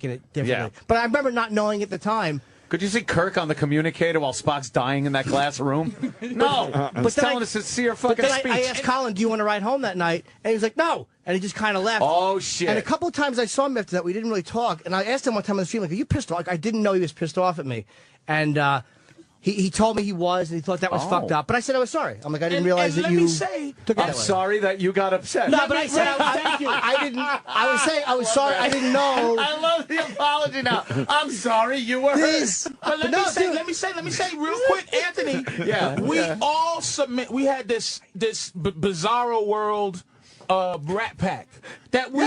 taken it differently. Yeah. But I remember not knowing at the time. Could you see Kirk on the communicator while Spock's dying in that glass room? No. But telling us to see your fucking speech. I asked Colin, do you want to ride home that night? And he was like, no. And he just kind of left. Oh, shit. And a couple of times I saw him after that. We didn't really talk. And I asked him one time on the stream, like, are you pissed off? Like, I didn't know he was pissed off at me. And he told me he was, and he thought that was fucked up. But I said I was sorry. I'm like, I didn't realize that you took it I'm sorry that you got upset. No, but I said thank you. I didn't. I was saying I was sorry. I didn't know. I love the apology now. I'm sorry you were hurt. But let me say real quick, Anthony. Yeah. We all submit. We had this bizarro world Rat Pack that we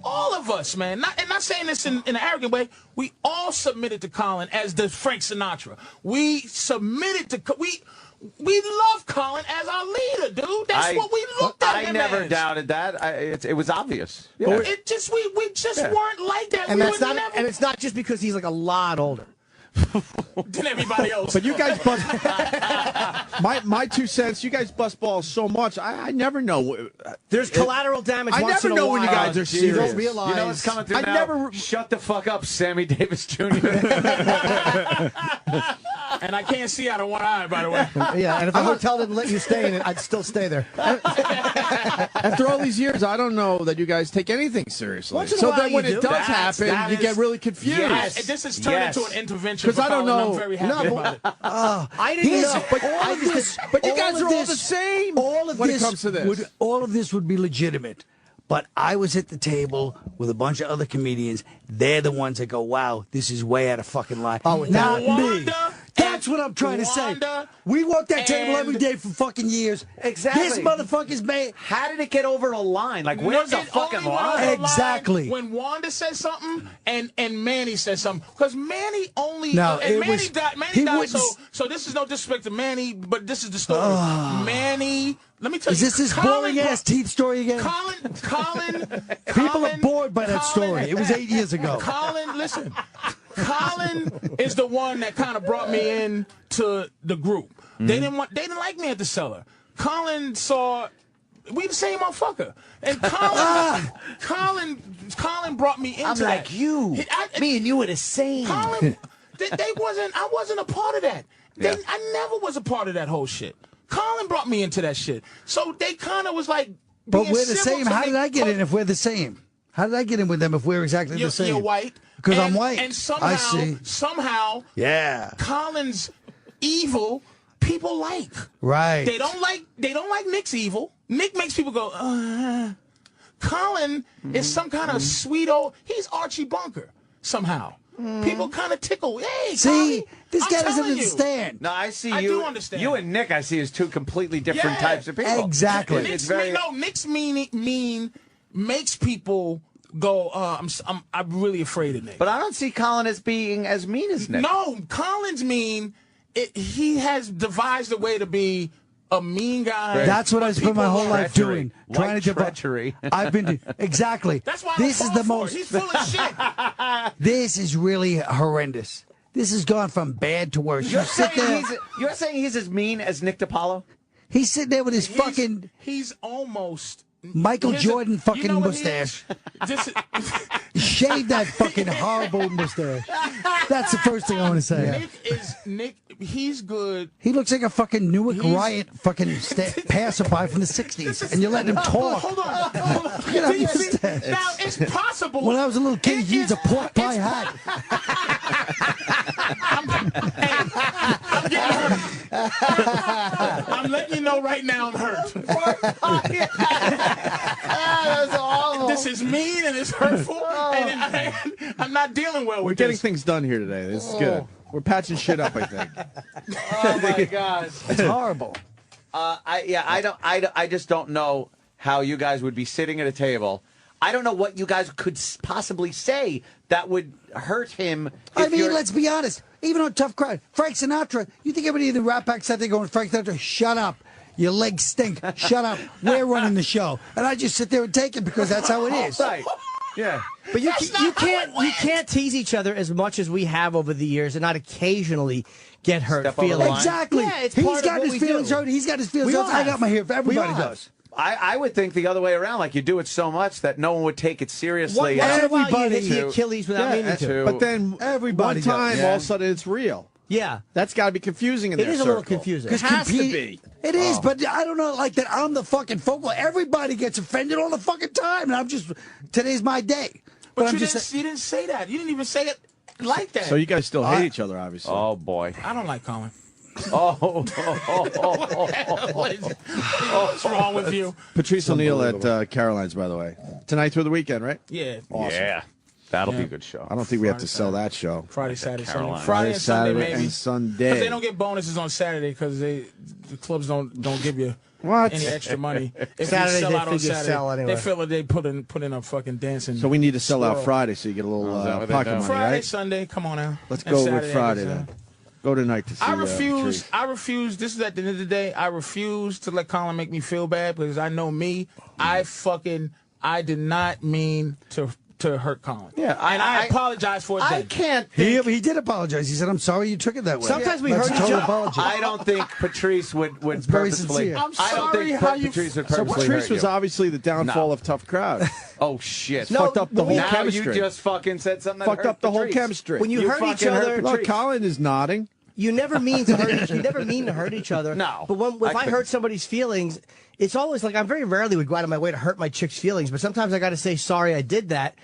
all of us, man. Not saying this in an arrogant way. We all submitted to Colin as the Frank Sinatra. We submitted to we love Colin as our leader, dude. That's what we looked at him I never as. doubted that. It was obvious. Yeah. But it just we just weren't like that. And and it's not just because he's like a lot older than everybody else. But you guys bust my 2 cents. You guys bust balls so much. I never know. There's collateral damage. I once never in a know while. when you guys are serious. You don't realize. You know what's coming through now? Shut the fuck up, Sammy Davis Jr. And I can't see out of one eye, by the way. Yeah, and if the hotel didn't let you stay in it, I'd still stay there. After all these years, I don't know that you guys take anything seriously. Once in a so while then when you it do. does happen, you get really confused. Yes. This has turned into an intervention. Because I don't know. I'm very happy about it. I didn't know. But you guys are all the same when it comes to this. All of this would be legitimate. But I was at the table with a bunch of other comedians. They're the ones that go, wow, this is way out of fucking line. Oh, not Wanda me. That's what I'm trying to say. We walk that table every day for fucking years. Exactly. This motherfucker's made. How did it get over a line? Like, where's the fucking line? Exactly. When Wanda says something and Manny says something. Because Manny only... No, and it Manny was... died, so this is no disrespect to Manny, but this is the story. Manny... Let me tell Is you. this his boring-ass teeth story again? Colin... People are bored by that story. It was 8 years ago. Colin, listen. Colin is the one that kind of brought me in to the group. They didn't like me at the Cellar. Colin saw we the same motherfucker. And Colin brought me into I'm like that. you. Me and you were the same. Colin, I wasn't a part of that. I never was a part of that whole shit. Colin brought me into that shit. So they kind of was like, but we're the same. How did I get in if we're the same? How did I get in with them if we're exactly the same? You're white. Because I'm white. And somehow, I see. Yeah. Colin's evil people like. Right. They don't like Nick's evil. Nick makes people go, Colin is some kind of sweet old, he's Archie Bunker somehow. People kind of tickle. Hey, see, this I'm guy doesn't telling you. understand. No, I see I you. do understand. You and Nick, I see as two completely different types of people. Exactly. Nick's mean makes people go. I'm really afraid of Nick. But I don't see Colin as being as mean as Nick. No, Colin's mean. He has devised a way to be a mean guy. That's what I spent my whole life doing. Trying to treachery. I've been exactly. That's why this is the most. He's full of shit. This is really horrendous. This has gone from bad to worse. You're saying he's as mean as Nick DiPaolo? He's sitting there with his fucking. He's almost. Michael Jordan fucking mustache. Shave that fucking horrible mustache. That's the first thing I want to say. Nick. He's good. He looks like a fucking Newark Riot fucking passerby from the 60s, and you let him talk. Hold on. Now it's possible. When I was a little kid, he used a pork pie hat. I'm letting you know right now I'm hurt. That's awful. This is mean and it's hurtful, and I'm not dealing well with We're getting things done here today. This is good. We're patching shit up, I think. Oh my God, it's horrible. I just don't know how you guys would be sitting at a table. I don't know what you guys could possibly say that would hurt him. I mean, let's be honest. Even on Tough Crowd, Frank Sinatra, you think everybody in the Rat Pack sat there going, Frank Sinatra, shut up. Your legs stink. Shut up. We're running the show. And I just sit there and take it because that's how it is. Right. Yeah. But you can't tease each other as much as we have over the years and not occasionally get hurt feeling. Exactly. Yeah, it's He's part got of his what we feelings do. hurt. He's got his feelings We hurt. all I have. got my hair. Everybody does. I would think the other way around. Like you do it so much that no one would take it seriously. Everybody hit the Achilles without meaning to. But then Everybody one time, does. all of a sudden, it's real. Yeah. That's got to be confusing in It their is a little confusing. It has to be. It is, but I don't know, like that I'm the fucking focal. Everybody gets offended all the fucking time, and I'm just, today's my day. But I'm you just didn't say that. You didn't even say it like that. So you guys still hate each other, obviously. Oh boy. I don't like Colin. What's wrong with you? Patrice O'Neill at Caroline's, by the way. Tonight through the weekend, right? Yeah. Awesome. Yeah. That'll be a good show. I don't think we have to sell that show. Friday, Saturday, Sunday. Caroline. Friday and Sunday, Saturday, maybe. and Sunday. Because they don't get bonuses on Saturday because the clubs don't give you What? any extra money. If Saturday, you sell they out on figure Saturday, sell anyway. they feel like they put in a fucking dancing. So we need to sell out swirl. Friday so you get a little is that what they pocket do? money, Friday, right? Sunday, come on now. Let's And go Saturday, with Friday I guess, then. Go tonight to see I refuse. Patrice. I refuse. This is at the end of the day. I refuse to let Colin make me feel bad because I know me. I did not mean to hurt Colin. Yeah, and I apologize for it. I then. can't. he did apologize. He said, "I'm sorry you took it that way." Sometimes we That's hurt a each total other. apology. I don't think Patrice would It's very purposefully. sincere. I'm I don't sorry think how you- Patrice would So purposely Patrice hurt was you. obviously the downfall No. of Tough Crowd. Oh shit! No, Fucked up the whole now chemistry. you just fucking said something. Fucked that up the hurt whole Patrice. chemistry. When you hurt each fucking hurt other, Look, Patrice. Colin is nodding. You never mean to hurt. You never mean to hurt each other. No, But if I couldn't. hurt somebody's feelings, it's always like I very rarely would go out of my way to hurt my chick's feelings. But sometimes I got to say sorry I did that,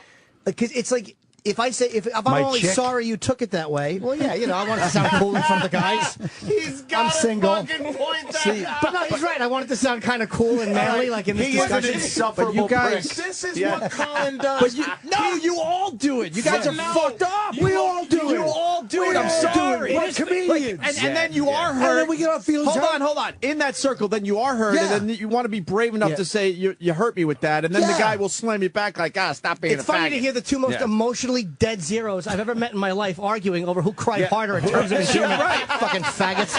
because it's like. If I'm My only chick? sorry you took it that way, well, yeah, I want it to sound cool in front of the guys. He's got I'm a single. fucking point there. But no, he's right. I want it to sound kind of cool and manly, like in this He is an discussion. insufferable But you guys- prick. This is what Colin does. But you all do it. You guys are No. fucked up. We all do it. You all do We it. I'm all do sorry. it. We're It is- comedians. and then you are And hurt. then we get our feelings Hold hurt. on. In that circle, then you are hurt, Yeah. and then you want to be brave enough Yeah. to say you hurt me with that, and then the Yeah. guy will slam you back like, stop being It's a funny faggot. to hear the two most Yeah. emotionally dead zeros I've ever met in my life arguing over who cried harder in terms of endearment. Fucking faggots.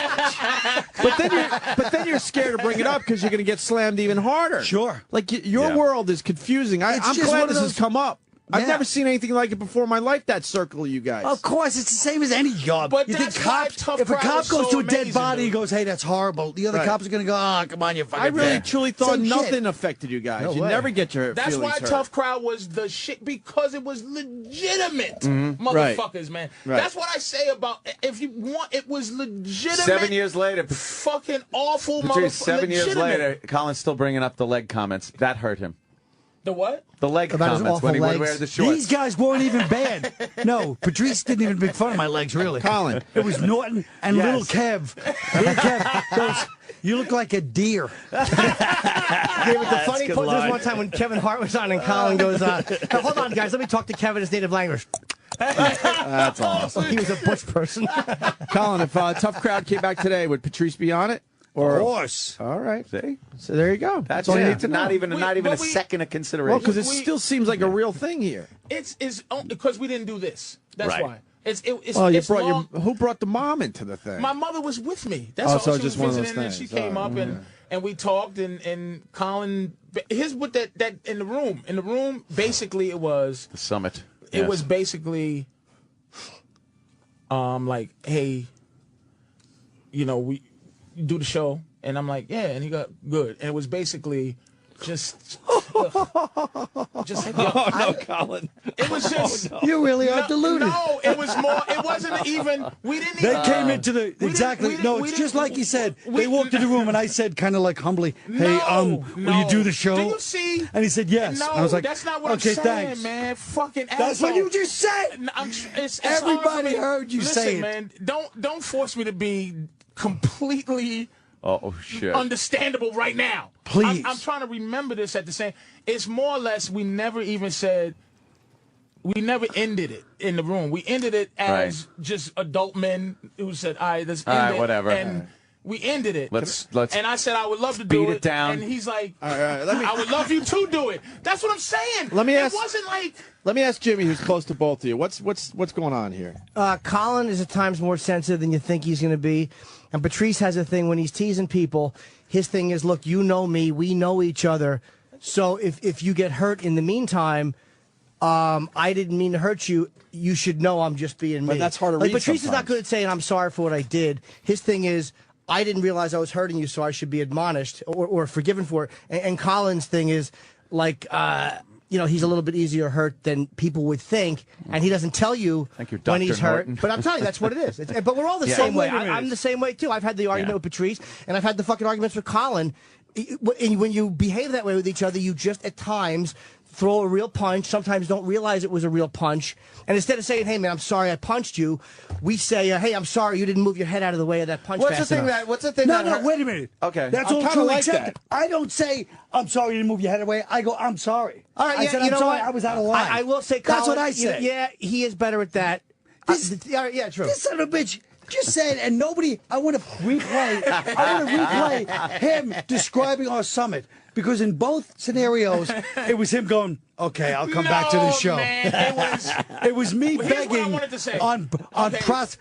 But then you're scared to bring it up because you're going to get slammed even harder. Sure. Like your Yeah. world is confusing. I'm It's just glad one of this has those- come up. I've Yeah. never seen anything like it before in my life. That circle of you guys. Of course, it's the same as any job. But you think that's why cops? Tough If a Crowd cop is goes so to a dead amazing, body, he dude. goes, "Hey, that's horrible." The other Right. cops are going to go, "Oh, come on, you fucking." I really dick." truly thought Same nothing shit. affected you guys. No you way. never get your That's feelings why hurt. Tough Crowd was the shit, because it was legitimate, Right. motherfuckers, man. Right. That's what I say about, if you want, it was legitimate. 7 years later, Fucking awful, Patrice, motherfucker. 7 years legitimate. later, Colin's still bringing up the leg comments. That hurt him. The what? The leg About his comments awful when he would legs. wear the shorts. These guys weren't even bad. No, Patrice didn't even make fun of my legs, really. Colin. It was Norton and Little Kev. Little Kev goes, "You look like a deer." Yeah, but the funny part, there was one time when Kevin Hart was on and Colin goes, hold on, guys, let me talk to Kevin in his native language. That's awesome. He was a bush person. Colin, if Tough Crowd came back today, would Patrice be on it? Or, Of course. all right. See? So there you go. That's all you it. need to know. Not even a but second of consideration. Well, because it We- still seems like a real thing here. It's because we didn't do this. That's Right. why. It's Well, you it's brought long- who brought the mom into the thing? My mother was with me. That's Oh, all. so She just was one of those visiting, and she things. came Oh, up and we talked, and Colin. Here's what that in the room. In the room, basically, it was the summit. it was basically like, hey, we do the show, and I'm like, yeah, and he got good, and it was basically just Colin. it was just You really are deluded. no, it was more. It wasn't even. We didn't. They even, came into the didn't- exactly. we didn't- No, we it's just didn't- like you said. we- They walked in the room and I said, kind of like humbly, "Hey, will you do the show?" Do you see? And he said, "Yes." No, And I was like, that's not what "Okay, I'm saying, thanks." man. Fucking That's what asshole. you just said. It's Everybody hard for me. heard you Listen, say it. man. Don't force me to be completely Oh, shit. understandable right now. Please. I'm trying to remember this at the same. It's more or less we never even said. We never ended it in the room. We ended it as just adult men who said, "All right, let's end right, it." whatever. And we ended it. Let's And I said I would love to beat do it down. And he's like, All right, let me- I would love you to do it. That's what I'm saying. Let me it ask- wasn't like. Let me ask Jimmy, who's close to both of you. What's going on here? Colin is at times more sensitive than you think he's going to be. And Patrice has a thing when he's teasing people. His thing is, look, you know me. We know each other. So if you get hurt in the meantime, I didn't mean to hurt you. You should know I'm just being me. But that's hard to like, read Patrice is not sometimes. good at saying, I'm sorry for what I did. His thing is, I didn't realize I was hurting you, so I should be admonished or forgiven for it. And Colin's thing is like, he's a little bit easier hurt than people would think, and he doesn't tell you when he's hurt. But I'm telling you, that's what it is. But we're all the same way. I'm the same way, too. I've had the argument with Patrice, and I've had the fucking arguments with Colin. And when you behave that way with each other, you just, at times, throw a real punch. Sometimes don't realize it was a real punch. And instead of saying, hey, man, I'm sorry I punched you, we say, hey, I'm sorry you didn't move your head out of the way of that punch. What's the thing that No, wait a minute. Okay. That's all true, except I don't say, I'm sorry you didn't move your head away. I go, I'm sorry. All right, I said, I'm sorry, I was out of line. I will say, Colin, that's what I said. Yeah, he is better at that. Yeah, true. This son of a bitch just said, and nobody, I want to replay him describing our summit. Because in both scenarios, it was him going, okay, I'll come back to the show. Man, it was me begging on Patrice,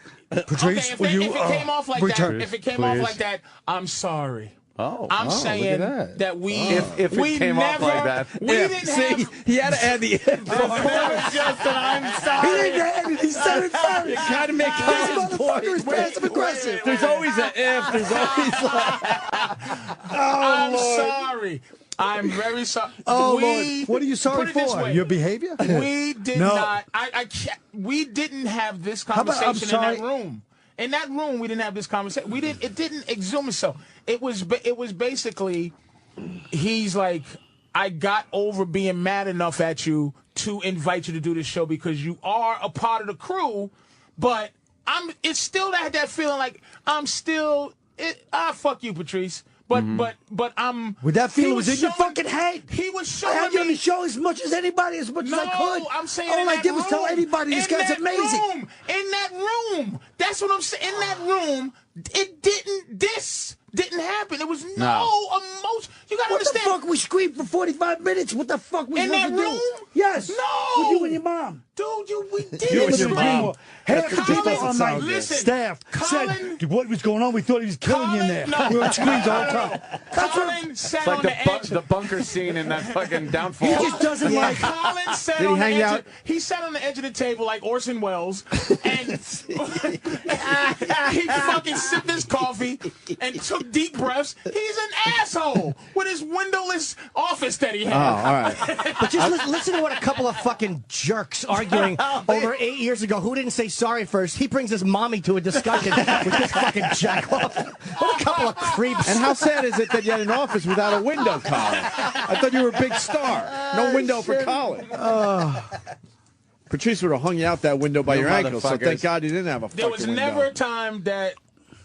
if will you it came off like return? If it came off like that, I'm sorry. I'm saying that we if it came off like that. We didn't have. He had to add the if. Justin, I'm sorry. He didn't add it. He said it first. You got to make This Colin's point. motherfucker is passive aggressive. There's always an if. There's always like. I'm sorry. I'm very sorry. Oh, Lord. What are you sorry for? Your behavior? We did not. We didn't have this conversation in that room. In that room, we didn't have this conversation. We didn't. It didn't exhume itself. It was basically, he's like, I got over being mad enough at you to invite you to do this show because you are a part of the crew, but it's still that feeling like I'm still. Fuck you, Patrice. But I'm. With that feeling was in your fucking head. He was showing I had you on the show as much as anybody, as much as I could. I'm saying all I did was tell anybody this guy's amazing. In that room, that's what I'm saying. In that room, this didn't happen. It was no emotion. You gotta understand. What the fuck? We screamed for 45 minutes. What the fuck was in that room? Yes. No. With you and your mom. Dude, we did. You and your mom. Half the people on my staff Colin, said, what was going on? We thought he was killing you in there. We were on screens all the time. Colin sat like on the edge. The bunker scene in that fucking Downfall. He just doesn't like. Colin sat Did he on hang the out? edge. He sat on the edge of the table like Orson Welles, and he fucking sipped his coffee and took deep breaths. He's an asshole with his windowless office that he had. Oh, all right. But just listen to what a couple of fucking jerks arguing over 8 years ago who didn't say sorry first. He brings his mommy to a discussion with this fucking jackoff. What a couple of creeps. And how sad is it that you had an office without a window, Colin? I thought you were a big star. No window for Colin. Patrice would have hung you out that window by your ankles, so thank God you didn't have a fucking window. There was never a time that...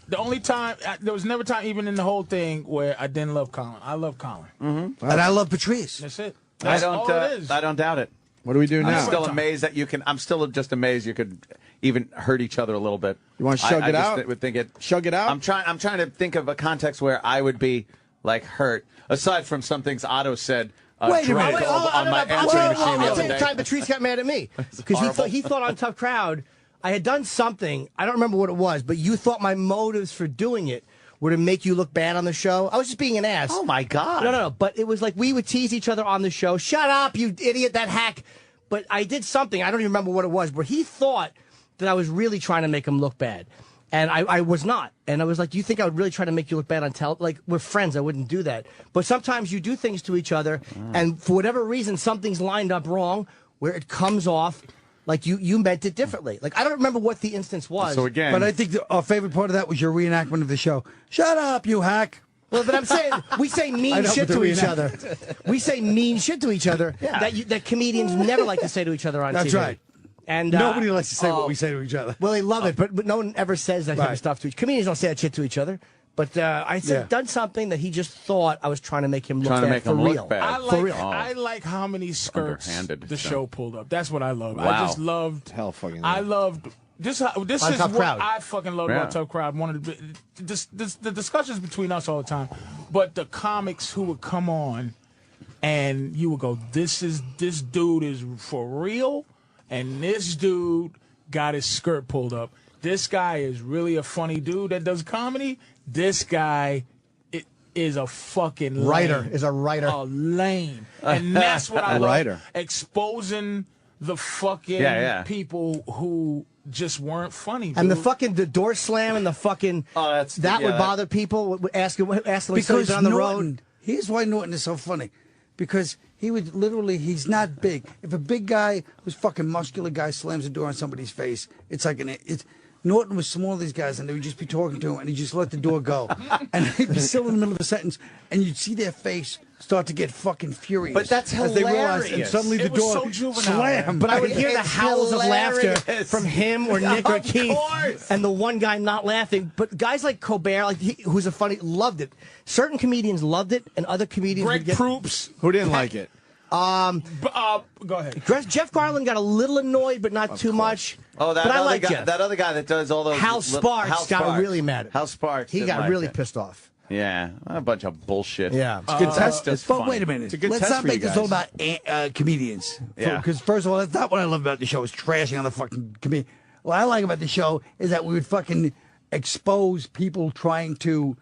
there was never a time, even in the whole thing, where I didn't love Colin. I love Colin. Mm-hmm. And I love Patrice. That's it. I don't doubt it. What do we do now? I'm still amazed that you can. I'm still just amazed you could even hurt each other a little bit. You want to shug it out? Would think it. Shug it out. I'm trying to think of a context where I would be like hurt, aside from some things Otto said. Wait a minute. On my answering machine the I'll other tell you the day. time Patrice got mad at me because he thought on Tough Crowd I had done something. I don't remember what it was, but you thought my motives for doing it were to make you look bad on the show. I was just being an ass. Oh my God! No. But it was like we would tease each other on the show. Shut up, you idiot! That hack. But I did something. I don't even remember what it was. But he thought that I was really trying to make him look bad. And I was not. And I was like, you think I would really try to make you look bad on television? Like, we're friends. I wouldn't do that. But sometimes you do things to each other, and for whatever reason, something's lined up wrong where it comes off like you meant it differently. Like, I don't remember what the instance was. So again... But I think our favorite part of that was your reenactment of the show. Shut up, you hack. Well, but I'm saying we say mean shit to each other. We say mean shit to each other that comedians never like to say to each other on TV. That's right. And nobody likes to say what we say to each other. Well, they love it, but no one ever says that kind of stuff to each. Comedians don't say that shit to each other. But I said done something that he just thought I was trying to make him look bad for real. I like how many skirts the show pulled up. That's what I love. Wow. I just loved. Hell fucking. I loved. This is what I fucking love about Tough Crowd. One of the discussions between us all the time, but the comics who would come on, and you would go, this dude is for real, and this dude got his skirt pulled up. This guy is really a funny dude that does comedy. This guy is a fucking lame. Is a writer. A lame. And that's what I love. Writer. Exposing the fucking people who just weren't funny. Dude. And the door slam and the fucking that would bother people. Ask them because on the road. Here's why Norton is so funny, because he would literally, he's not big. If a big guy who's fucking muscular guy slams the door on somebody's face, it's like Norton was small, these guys, and they would just be talking to him, and he'd just let the door go. And he'd be still in the middle of a sentence, and you'd see their face start to get fucking furious. But that's hilarious. As they realized, and suddenly the door slammed. But I would hear the howls of laughter from him or Nick or Keith, and the one guy not laughing. But guys like Colbert, who's a funny, loved it. Certain comedians loved it, and other comedians Greg Proops, who didn't like it. Go ahead. Jeff Garland got a little annoyed, but not too much. Oh, but I like Jeff. That other guy that does all those. Hal Sparks got really mad. Hal Sparks. He got really pissed off. Yeah, a bunch of bullshit. Yeah, it's a good test. But wait a minute, let's not make this all about comedians. Yeah, because first of all, that's not what I love about the show. Is trashing on the fucking comedian. What I like about the show is that we would fucking expose people trying to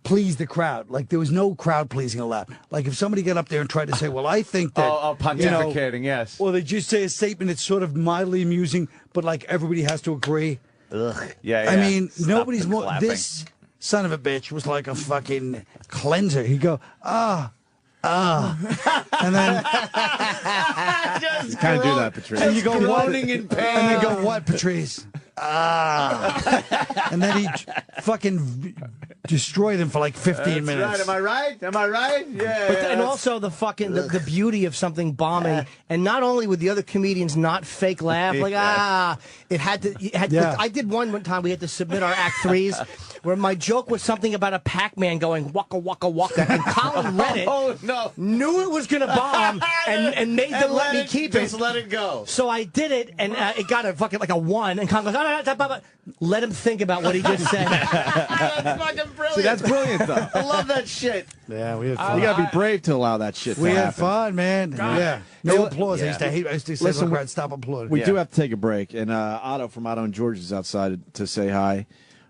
please the crowd. Like there was no crowd pleasing allowed. Like if somebody got up there and tried to say, "Well, I think that," pontificating, yes, or they just say a statement that's sort of mildly amusing, but like everybody has to agree. Ugh. Yeah. I mean, nobody's more. Clapping. This son of a bitch was like a fucking cleanser. He'd go, and then just kind of do that, Patrice. And you go, what? In pain. And you go, what, Patrice? And then he fucking destroy them for like 15 minutes. Right. Am I right? Am I right? Yeah. And also the fucking the beauty of something bombing, and not only would the other comedians not fake laugh, like it had to. I did one time. We had to submit our act threes, where my joke was something about a Pac-Man going waka waka waka, and Colin read it. Oh no! Knew it was gonna bomb, and made them let me keep it. Just let it go. So I did it, and it got a fucking like a 1, and Colin goes, let him think about what he just said. That's fucking brilliant. See, that's brilliant, though. I love that shit. Yeah, we had fun. You got to be brave to allow that shit to We happen. had fun, man. God. Yeah. No applause. I used to say, Listen, look, stop applauding. We do have to take a break, and Otto from Otto and George is outside to say hi.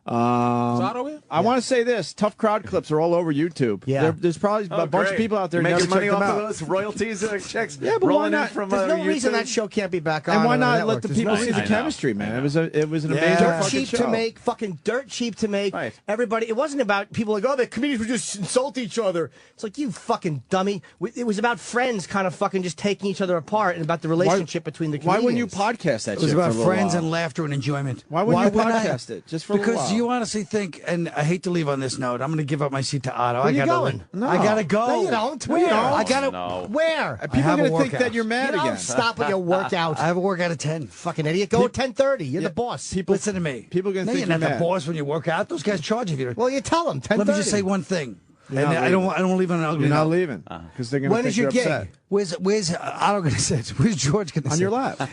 Is Otto here? I want to say this: tough crowd clips are all over YouTube. Yeah. There's probably a bunch of people out there making never money checked off them of out. those royalties and checks. Yeah, but why not? From There's no YouTube? reason that show can't be back on. And why on not the let the network? people There's see the I know. chemistry, man? It was an amazing dirt fucking cheap show. to make, fucking dirt cheap to make. Right. Everybody, it wasn't about people like, oh, the comedians would just insult each other. It's like, you fucking dummy. It was about friends kind of fucking just taking each other apart and about the relationship between the comedians. Why wouldn't you podcast that? It was shit about for a little friends while? and laughter and enjoyment. Why wouldn't you wouldn't podcast it just for a little Because while? you honestly think, and I hate to leave on this note, I'm going to give up my seat to Otto. Where you going? I gotta go. No, you don't. Where? Where? I gotta. No. Where? People have are a going to think workout. that you're mad You don't again. stop with your workout. I have a workout at 10. Fucking idiot. Go at 10:30. You're the boss. Listen to me. People are gonna no, think you're not you're the mad. boss when you work out. Those guys charge you. Well, you tell them. 10:30. Let me just say one thing. You're And not I don't want to leave on an ugly You're not note. leaving because they're going to When think is your you're gig? upset. Where's Otto going to sit? Where's George going to sit? On your lap.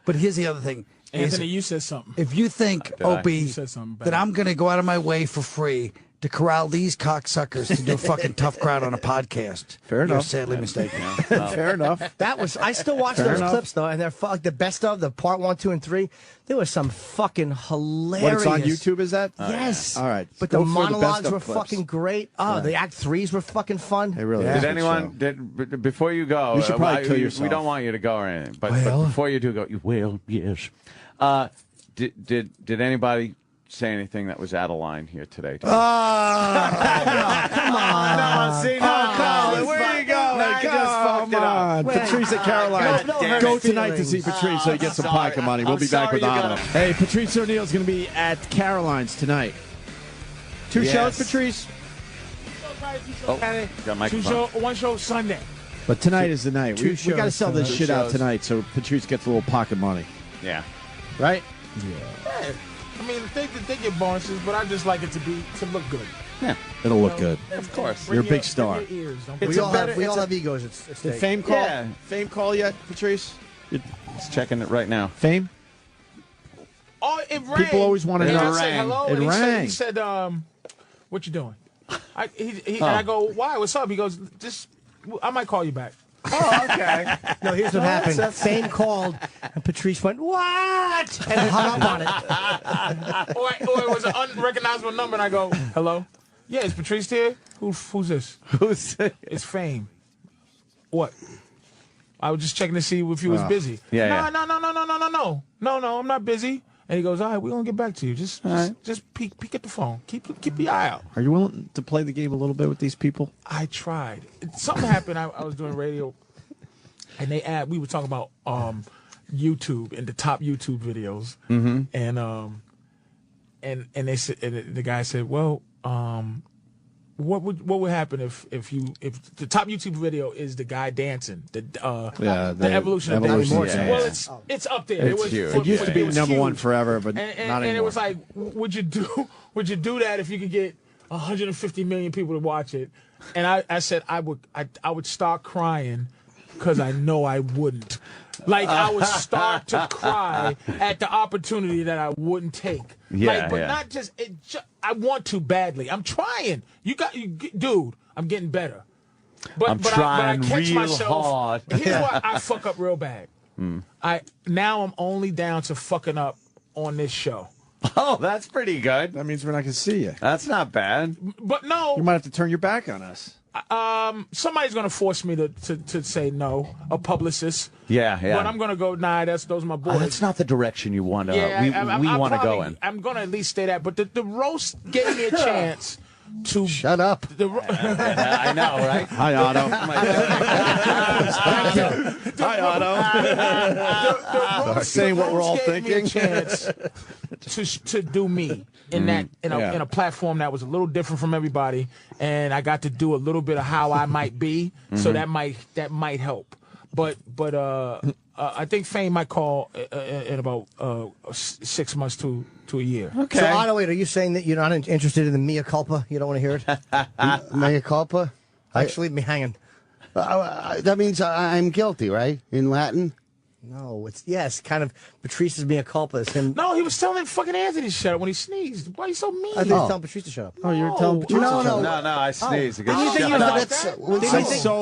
But here's the other thing. is Anthony, you said something. if you think, Opie, You said something bad. that I'm going to go out of my way for free to corral these cocksuckers to do a fucking tough crowd on a podcast, Fair you're enough. sadly mistaken. Fair enough. That was. I still watch Fair those enough. clips though, and they're like the best of the part 1, 2, and 3. There was some fucking hilarious. What, it's on YouTube, is that? Yes. All right. But Go the for monologues best of were clips. fucking great. Oh, the act 3s were fucking fun. They really Yeah. is Did a good anyone? show. Before you go, You should probably kill we yourself. don't want you to go or anything. But Well. before you do go, you will. Yes. Did anybody say anything that was out of line here today? Come on. No, see, Colin, where are you going? Now you just fucked it up. Patrice at Caroline. No hurt Go tonight to feelings. see Patrice so you get some sorry. pocket money. We'll I'm be back with sorry you Otto. gotta- Hey, Patrice O'Neill's going to be at Caroline's tonight. Two Yes. shows, Patrice? Oh, got microphone. One show Sunday. But tonight is the night. Two We got to shows sell this tonight. shit out Shows. tonight so Patrice gets a little pocket money. Yeah. Right? Yeah. I mean, they get bonuses, but I just like it to look good. Yeah. It'll look good. Of course. You're a big star. Bring your ears. Don't It's We a all better- have, we it's all a- have egos at Did stake. Fame call? Yeah. Fame call yet, Patrice? It's checking it right now. Fame? Oh, it rang. People always want to And know. I said hello. It and rang. He said, what you doing? And I go, why? What's up? He goes, I might call you back. Oh, okay. No, here's what happened. Fame called, and Patrice went, "What?" and hung up on it. or it was an unrecognizable number, and I go, hello? Yeah, is Patrice here? Who's this? Who's It's Fame. What? I was just checking to see if you was busy. Yeah, No, I'm not busy. And he goes, all right, we're going to get back to you. Just peek at the phone. Keep your eye out. Are you willing to play the game a little bit with these people? I tried. Something happened. I was doing radio, and we were talking about YouTube and the top YouTube videos. Mm-hmm. And they said, and the guy said, well, what would happen if the top YouTube video is the guy dancing, the evolution of David Morrison? Yeah. Well, it's up there. It's huge. It used to be number one huge. forever, but not anymore. And it was like, would you do that if you could get 150 million people to watch it? And I said I would start crying because I know I wouldn't. Like I would start to cry at the opportunity that I wouldn't take. Not just I want to badly. I'm trying. Dude. I'm getting better. I'm trying but I catch real myself. hard. Here's why I fuck up real bad. Now I'm only down to fucking up on this show. Oh, that's pretty good. That means we're not going to see you. That's not bad. But no, you might have to turn your back on us. Somebody's gonna force me to say no, a publicist. Yeah. But I'm gonna go. Nah, those are my boys. That's not the direction you want to. We want to go in. I'm gonna at least stay that. But the roast gave me a chance to shut up. I know, right? Hi, Otto. Thank you. Hi, Otto. Saying what we're all thinking. Me a chance to do me in in a platform that was a little different from everybody, and I got to do a little bit of how I might be, so that might help. But I think Fame might call in about 6 months to a year. Okay. So Otto, wait, are you saying that you're not interested in the mea culpa? You don't want to hear it? Mea culpa? Actually, leave me hanging. That means I'm guilty, right? In Latin? No, it's kind of Patrice's mea culpa is him. No, he was telling fucking Anthony to shut up when he sneezed. Why are you so mean? I think he's telling Patrice to shut up. Oh, you're telling Patrice to shut up. No, I sneezed.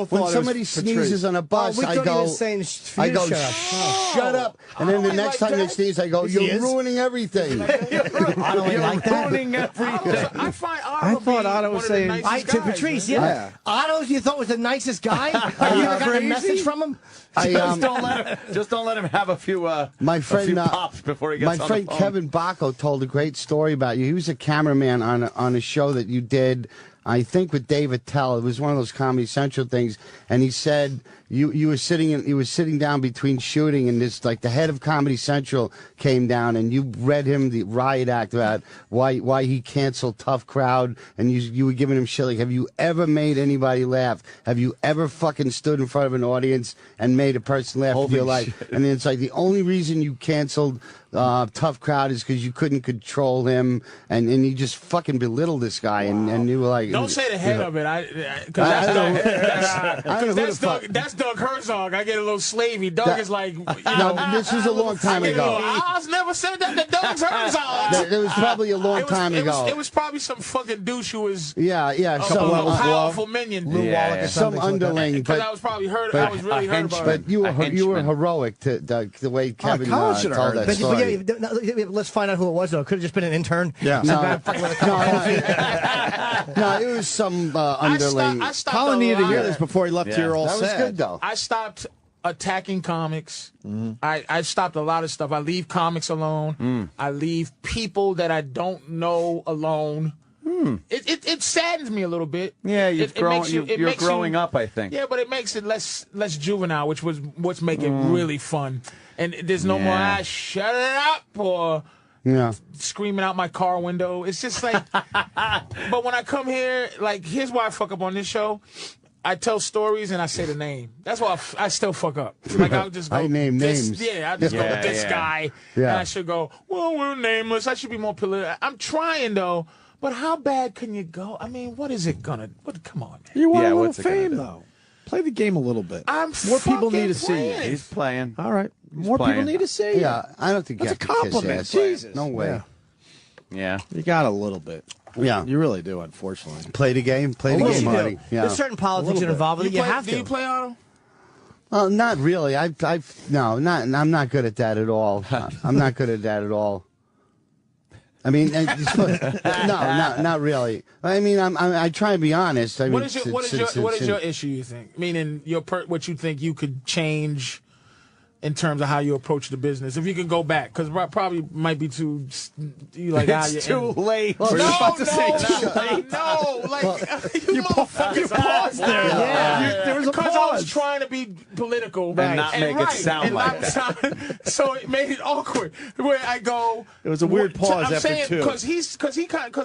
When somebody sneezes on a bus, I go, shut up. And then the next time they sneeze, I go, you're ruining everything. Otto ain't like that. Ruining everything. I find Otto I thought Otto was saying to Patrice, yeah. Otto, you thought was the nicest guy? Have you ever got a message from him? Just don't let him have a few pops before he gets on the phone. My friend Kevin Bacco told a great story about you. He was a cameraman on a show that you did, I think, with David Tell. It was one of those Comedy Central things, and he said you were sitting down between shooting, and this the head of Comedy Central came down, and you read him the riot act about why he canceled Tough Crowd, and you were giving him shit like, have you ever made anybody laugh? Have you ever fucking stood in front of an audience and made a person laugh in your life? And then it's like the only reason you canceled Tough Crowd is because you couldn't control him, and he just fucking belittled this guy, and you were like, don't say the head of it, that's Doug Herzog. I get a little slavey. Doug is like, this was a long time ago. I never said that to Doug Herzog. It was probably a long time ago. It was probably some fucking douche who was some powerful minion. Some underling. Because I was probably hurt. I was really hurt about it. But you were heroic to the way Kevin told that story. Let's find out who it was, though. It could have just been an intern. Yeah. No, it was some underling. Colin needed to hear this before he left here all sad. That was good, though. I stopped attacking comics. I stopped a lot of stuff. I leave comics alone. I leave people that I don't know alone. It saddens me a little bit. Yeah, you're growing up, I think. Yeah, but it makes it less juvenile, which was what's making it really fun. And there's no more shut it up or screaming out my car window. It's just like, but when I come here, here's why I fuck up on this show. I tell stories and I say the name. That's why I still fuck up. I'll just go. I name names. Yeah, I'll just go with this guy. Yeah. And I should go, well, we're nameless. I should be more political. I'm trying, though. But how bad can you go? I mean, what is it gonna? Come on, man. You want a little fame, though. Play the game a little bit. More people need to see you. He's playing. All right. More people need to see you. Yeah, I don't think that's a compliment. Jesus. No way. Yeah. You got a little bit. Yeah. You really do, unfortunately. Play the game. Play the game, Marty. Yeah. There's certain politics involved with it. You have to. Do you play Otto? Well, not really. I'm not good at that at all. I'm not good at that at all. I mean, not really. I mean, I try to be honest. I mean, what is your issue? You think? Meaning what you think you could change in terms of how you approach the business, if you can go back, because probably might be too. You like it's too late. No, like you paused there. Yeah. There was a pause. I was trying to be political and not make it sound like that. So it made it awkward. Where I go, it was a weird pause after two. Because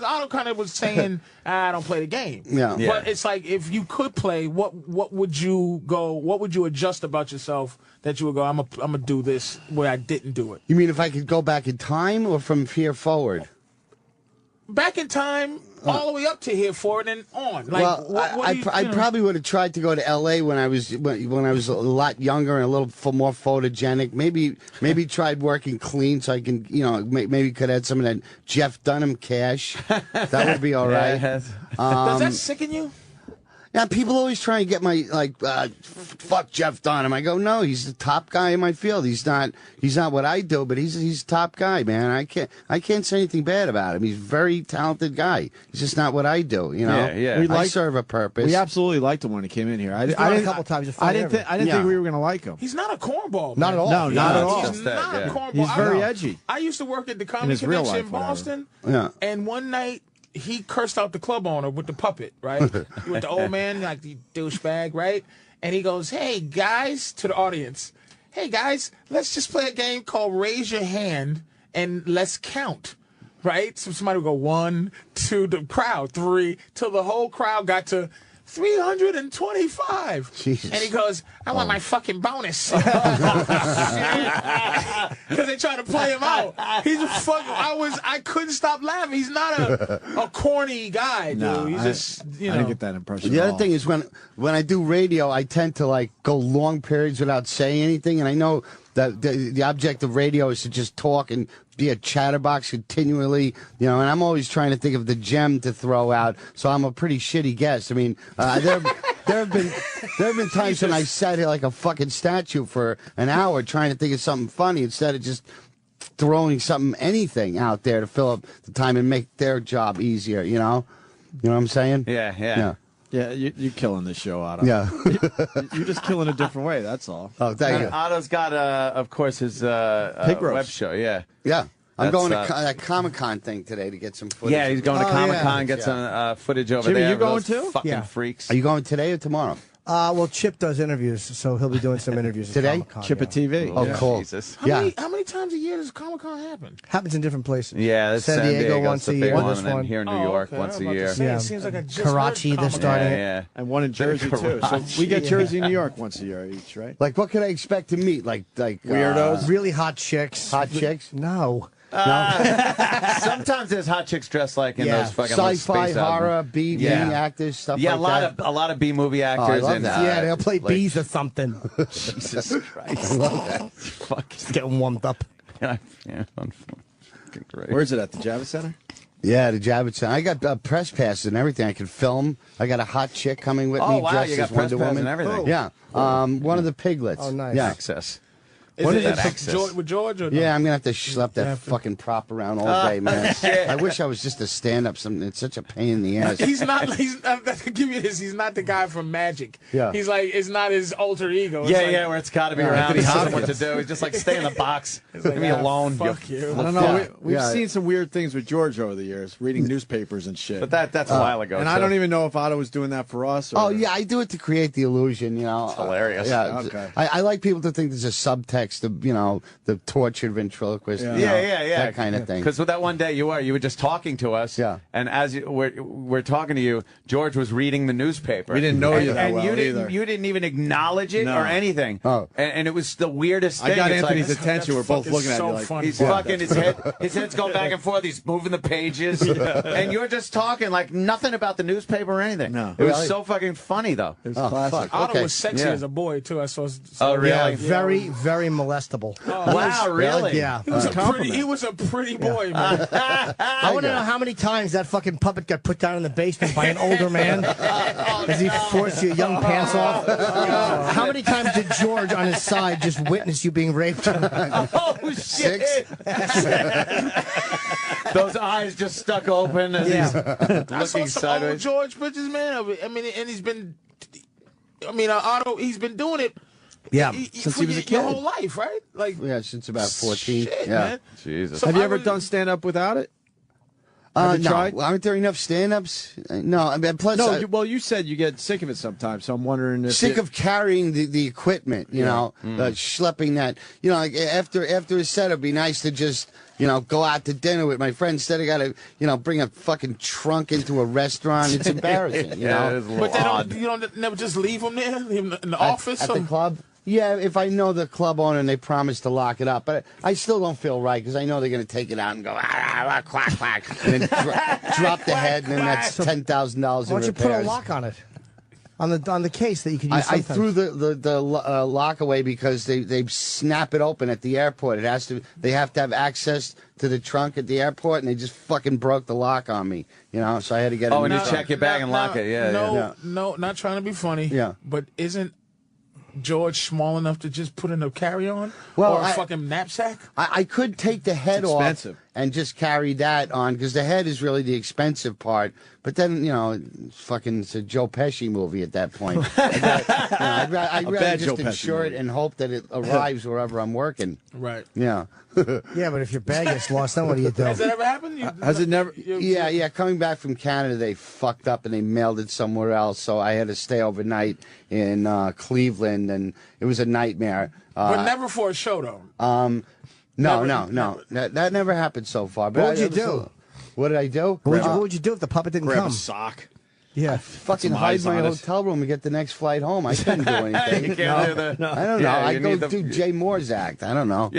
Otto kind of was saying, I don't play the game. Yeah. But it's like, if you could play, what would you go? What would you adjust about yourself that you would go, I'm gonna do this where I didn't do it? You mean if I could go back in time or from here forward? Back in time, all the way up to here forward and on. Like, well, I probably would have tried to go to L.A. when I was a lot younger and a little more photogenic. Maybe tried working clean so I can, maybe could have some of that Jeff Dunham cash. That would be all right. Does that sicken you? Yeah, people always try and get my fuck Jeff Dunham. I go, no, he's the top guy in my field. He's not what I do, but he's top guy, man. I can't say anything bad about him. He's a very talented guy. He's just not what I do, you know. Yeah. I serve a purpose. We absolutely liked him when he came in here. I didn't a couple times. I didn't think we were going to like him. He's not a cornball. Not at all. No, not at all. He's not a cornball. He's very edgy. I used to work at the Comedy Connection in Boston. Yeah. And one night, he cursed out the club owner with the puppet, right? With the old man, like the douchebag, right? And he goes, hey, guys, to the audience. Hey, guys, let's just play a game called Raise Your Hand and let's count, right? So somebody would go 1, 2, the crowd, 3, till the whole crowd got to 325. Jesus. And he goes, I want my fucking bonus. Because they try to play him out. He's a fucking, I couldn't stop laughing. He's not a corny guy, dude. No, He's just, I didn't get that impression. The at other all. thing is when I do radio, I tend to go long periods without saying anything, and I know that the object of radio is to just talk and be a chatterbox continually, and I'm always trying to think of the gem to throw out. So I'm a pretty shitty guest. I mean, there have been times when I sat here like a fucking statue for an hour trying to think of something funny instead of just throwing anything out there to fill up the time and make their job easier. You know what I'm saying? Yeah. Yeah, you're killing this show, Otto. Yeah. You're just killing a different way, that's all. Oh, thank you. Otto's got, of course, his web show, yeah. Yeah. I'm going to that Comic-Con thing today to get some footage. Yeah, he's going to Comic-Con, get some footage over Jimmy, there. you going Those too? Fucking freaks. Are you going today or tomorrow? Well, Chip does interviews, so he'll be doing some interviews at Today? Comic-Con, Chip at TV. Oh, cool. Jesus. How many times a year does Comic-Con happen? Happens in different places. Yeah, that's San Diego once the a big year. one, This and then one. here in New York once a year. Yeah. It seems like I just Karachi, heard they're Comic-Con. starting it. Yeah. And one in Jersey, too. So we get Jersey and New York once a year each, right? Like, what could I expect to meet? Like Weirdos? Really hot chicks. Hot chicks? No. Sometimes there's hot chicks dressed like in those fucking Sci-fi, space horror, B actors, stuff yeah, like that. a lot of B movie actors. love and that. Yeah, they'll play bees or something. Jesus Christ. I love that. Fuck. Just getting warmed up. Yeah, great. Where's it at, the Javits Center? Yeah, the Javits Center. I got press passes and everything. I can film. I got a hot chick coming with me. Oh, wow, dressed you got as press Wonder pass Woman. and everything. Oh. Yeah, one of the piglets. Oh, nice. Yeah. Access. Is it access? with George or no? Yeah, I'm gonna have to schlep that fucking prop around all day, man. shit. I wish I was just a stand-up. It's such a pain in the ass. He's not. To give you this, he's not the guy from Magic. Yeah. He's like, it's not his alter ego. It's like, Where it's got to be around. He doesn't know what to do. He's just like, stay in the box. Leave me alone. Fuck you. I don't know. We've Yeah. seen some weird things with George over the years, reading newspapers and shit. But that's a while ago. and I don't even know if Otto was doing that for us. Or... Oh yeah, I do it to create the illusion. It's hilarious. Yeah, Okay. I like people to think there's a subtext of the tortured ventriloquist. Yeah. that kind of thing. Because with that one day you were just talking to us. Yeah. And as we're talking to you, George was reading the newspaper. We didn't know you that and well you either. didn't even acknowledge it No. or anything. Oh. And it was the weirdest thing. I got It's Anthony's like, attention. We're both looking at so you like, funny. he's fucking his head's going back and forth. He's moving the pages, and you're just talking like nothing about the newspaper or anything. No. It was Really? so fucking funny though. it was classic. fuck. Otto Okay. was sexy Yeah. as a boy too. I saw. Oh, really? Yeah, very, very molestable. Wow, really? Yeah. He was a pretty boy, man. I want to know how many times that fucking puppet got put down in the basement by an older man as he forced your young pants off. How many times did George on his side just witness you being raped? Oh, shit. 6. Those eyes just stuck open as he's I saw looking some sideways. old George pictures, man. I mean, and he's been, Otto, he's been doing it. Yeah. Since he was a kid. Your whole life, right? Like, Yeah, since about 14. shit, yeah. man. Jesus. So Have you I ever was- done stand up without it? Have you No. tried? Aren't there enough stand-ups? No. I mean, plus, No. You said you get sick of it sometimes, so I'm wondering if sick of carrying the equipment, you know, schlepping that. You know, like after a set, it'd be nice to just, go out to dinner with my friends. Instead, I got to, bring a fucking trunk into a restaurant. It's embarrassing, you know. It is a But little they odd. don't never just leave him there, leave him in the office. At the club? Yeah, if I know the club owner and they promise to lock it up. But I still don't feel right because I know they're going to take it out and go, quack, quack, and then drop the head, and then that's $10,000 in Why don't you repairs. put a lock on it? On the case that you can use I sometimes. threw the lock away because they snap it open at the airport. They have to have access to the trunk at the airport, and they just fucking broke the lock on me. So I had to get. Oh, it and you check your bag and lock it. Yeah, No, not trying to be funny. Yeah. But isn't George small enough to just put in a carry-on Well, or a fucking knapsack? I could take the head It's off expensive. and just carry that on because the head is really the expensive part. But then it's a Joe Pesci movie at that point. I'd rather bad just Joe Pesci insure it movie. and hope that it arrives wherever I'm working. Right. Yeah. Yeah, but if your bag gets lost, then what do you do? Has that ever happened? Has it never? Yeah. Coming back from Canada, they fucked up and they mailed it somewhere else. So I had to stay overnight in Cleveland, and it was a nightmare. But never for a show, though. No. That never happened so far. But What would you do? What did I do? What would you do if the puppet didn't Grab come? a sock. Yeah. Fucking some hide eyes my on it. hotel room and get the next flight home. I couldn't do anything. You can't do that. I don't know. Yeah, I you go need the- do Jay Moore's act. I don't know.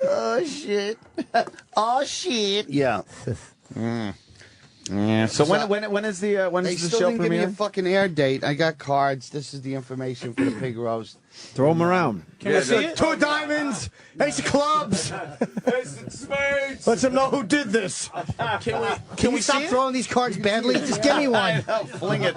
Oh shit! Oh shit! Yeah. Yeah. So when is the They the still show didn't give me a premiere? fucking air date. I got cards. This is the information for the pig roast. Throw them around. Can we see it? 2 diamonds, ace of clubs. Let them know who did this. Can we stop see it? throwing these cards badly? Just give me one. Fling it.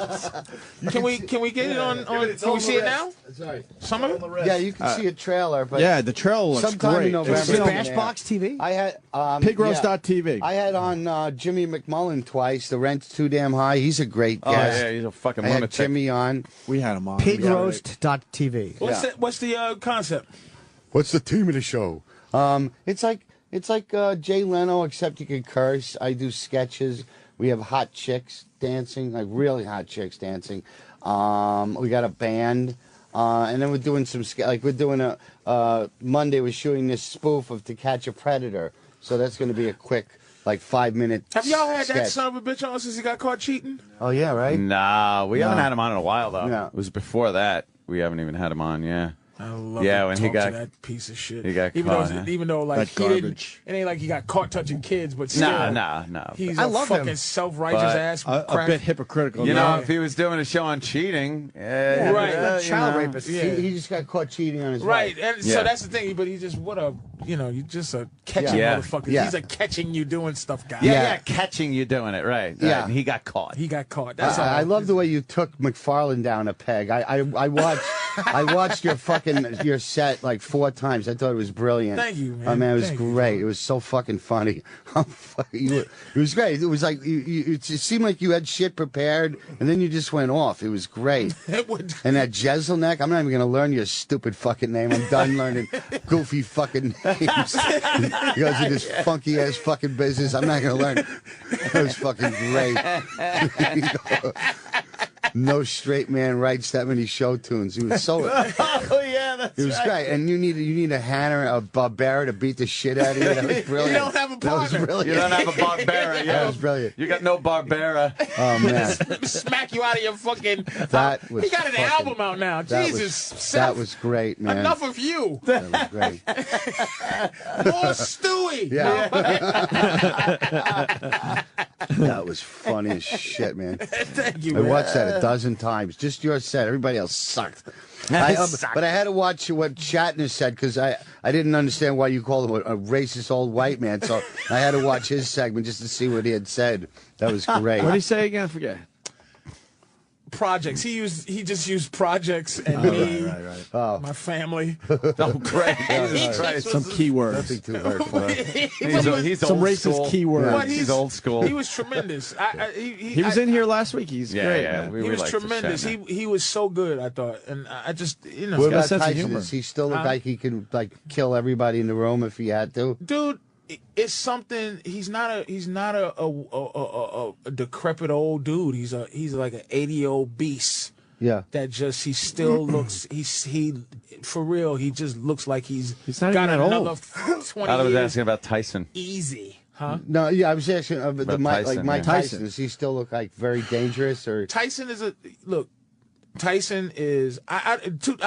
Can we get it on can we see it now? Sorry. Some of it? Yeah, you can see a trailer, but Yeah, the trailer looks sometime great. in November. Is it's it on Bashbox TV? I had Pigroast.tv. I had on Jimmy McMullen twice. The rent's too damn high. He's a great Oh guest. yeah, he's a fucking I had lunatic. Jimmy on. We had him on. Pigroast.tv. What's the concept? What's the theme of the show? It's like Jay Leno, except you can curse. I do sketches. We have hot chicks dancing, like really hot chicks dancing. We got a band, and then we're doing some we're doing a Monday. We're shooting this spoof of To Catch a Predator, so that's going to be a quick 5-minute. Have y'all had that sketch. son of a bitch on since he got caught cheating? Oh yeah, right. Nah, we haven't had him on in a while though. No. It was before that. We haven't even had him on. Yeah. I love Yeah, to when he talk got- to that piece of shit. he got even caught, though, huh? even though That he didn't, garbage. it ain't like he got caught touching kids, but still, Nah. he's I a love fucking him. self-righteous But ass A crack. bit hypocritical. You now. know, if he was doing a show on cheating, Right. Child rapist. Yeah. He just got caught cheating on his Right, wife. and Yeah. so that's the thing. But he's just you're just a catching Yeah. motherfucker. Yeah. He's a catching you doing stuff guy. Yeah, catching you doing it, right. Yeah. And he got caught. He got caught. That's all. I love the way you took McFarlane down a peg. I watched I watched your set like 4 times. I thought it was brilliant. Thank you, man. Oh man, it was Thank you. great. It was so fucking funny. It was great. It was like it seemed like you had shit prepared, and then you just went off. It was great. It would. And that Jezelnik, I'm not even gonna learn your stupid fucking name. I'm done learning goofy fucking names. You guys are this funky ass fucking business. I'm not gonna learn. It was fucking great. No straight man writes that many show tunes. He was so. Oh yeah, that's It was great, and you need a Hanner, a Barbera to beat the shit out of you. That was brilliant. You don't have a That was partner. brilliant. You don't have a Barbera. That Yeah, was brilliant. you got no Barbera. Oh man, Smack you out of your fucking. That was He got an fucking- album out now. that Jesus, was, Seth, that was great, man. enough of you. That was great. More Stewie. Yeah. That was funny as shit, man. Thank you, I man. watched that a dozen times. Just your set. Everybody else sucked. But I had to watch what Shatner said because I didn't understand why you called him a racist old white man. So I had to watch his segment just to see what he had said. That was great. What did he say again? I forget. Projects. He just used projects and me, my family. Oh, great. Some keywords. Nothing too hurtful. He's Some old racist school. keywords. But He's old school. He was tremendous. He was in here last week. He's great. Yeah, Man. we He was liked the tremendous. Shatner. He was so good, I thought, and I just What about sense of Tyson? humor. Does he still look like he can kill everybody in the room if he had to? dude. It's something. He's not a decrepit old dude. He's like an 80-year-old beast. Yeah. That just he still looks. He for real. He just looks like he's not got even that another old. 20 I was years asking about Tyson. easy, huh? No, yeah, I was asking About Mike Tyson, Mike yeah. Tyson. Does he still look like very dangerous or? Tyson is Tyson is. I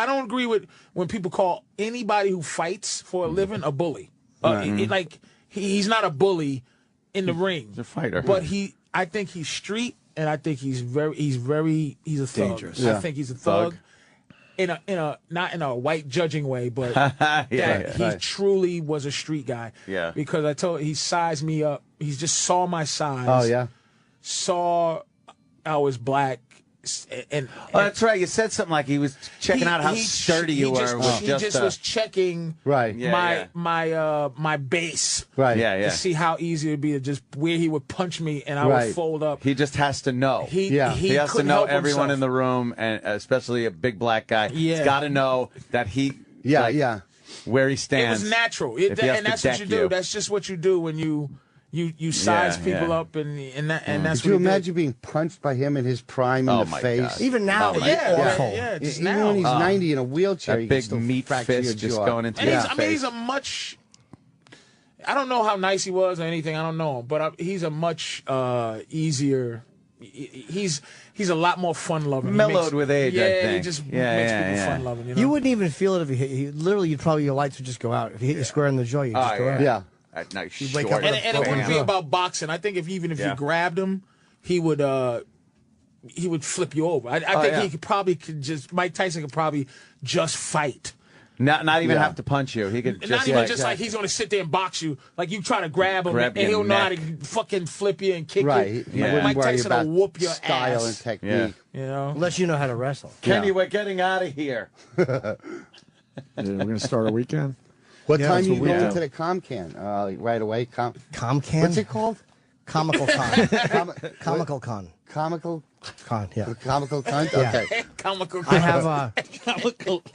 don't agree with when people call anybody who fights for a living a bully. He's not a bully in the ring. He's a fighter. But I think he's street, and I think he's a thug. Dangerous. I think he's a thug. In a not in a white judging way, but he truly was a street guy. Yeah. Because he sized me up. He just saw my size. Oh yeah. Saw I was black. And that's right. You said something like he was checking out how sturdy you were. He just was checking Right. my base. Right. To see how easy it would be to just where he would punch me and I would fold up. He just has to know. He has to couldn't know help everyone himself. in the room, and especially a big black guy. Yeah. He's got to know that where he It stands. was natural, if he has and to that's what deck you do. That's just what you do when you size people up, and that's Could what you he did. imagine being punched by him in his prime in the my face? God. Even now, Oh, like, awful. yeah, just Even now. when he's 90 in a wheelchair, that he can big still meat fracture your fist just jaw. going into And his he's, face. he's a much. I don't know how nice he was or anything. I don't know him, but he's a much easier. He's a lot more fun loving. Mellowed with age, I think. he just makes Yeah, people yeah. fun loving. You know? You wouldn't even feel it if he hit you. Literally, your lights would just go out. If he hit you square in the jaw, you'd just go out. Yeah. Nice wake up short. with and it wouldn't be Yeah. about boxing. I think even if Yeah. you grabbed him, he would flip you over. I think Mike Tyson could probably just fight. Not even have to punch you. He could just Not even just like he's going to sit there and box you. Like you try to grab him Grab and your he'll know how neck. to fucking flip you and kick Right. you. He wouldn't Mike worry Tyson about will whoop your style and ass. technique. You know? Unless you know how to wrestle. Kenny, we're getting out of here. We're going to start our weekend. What time that's are you what we going do. to the Comcan? Right away? Comcan? What's it called? Comical Con. Comical Con. Comical? Con, yeah. Comical cunt? Yeah. Okay. Comical. I have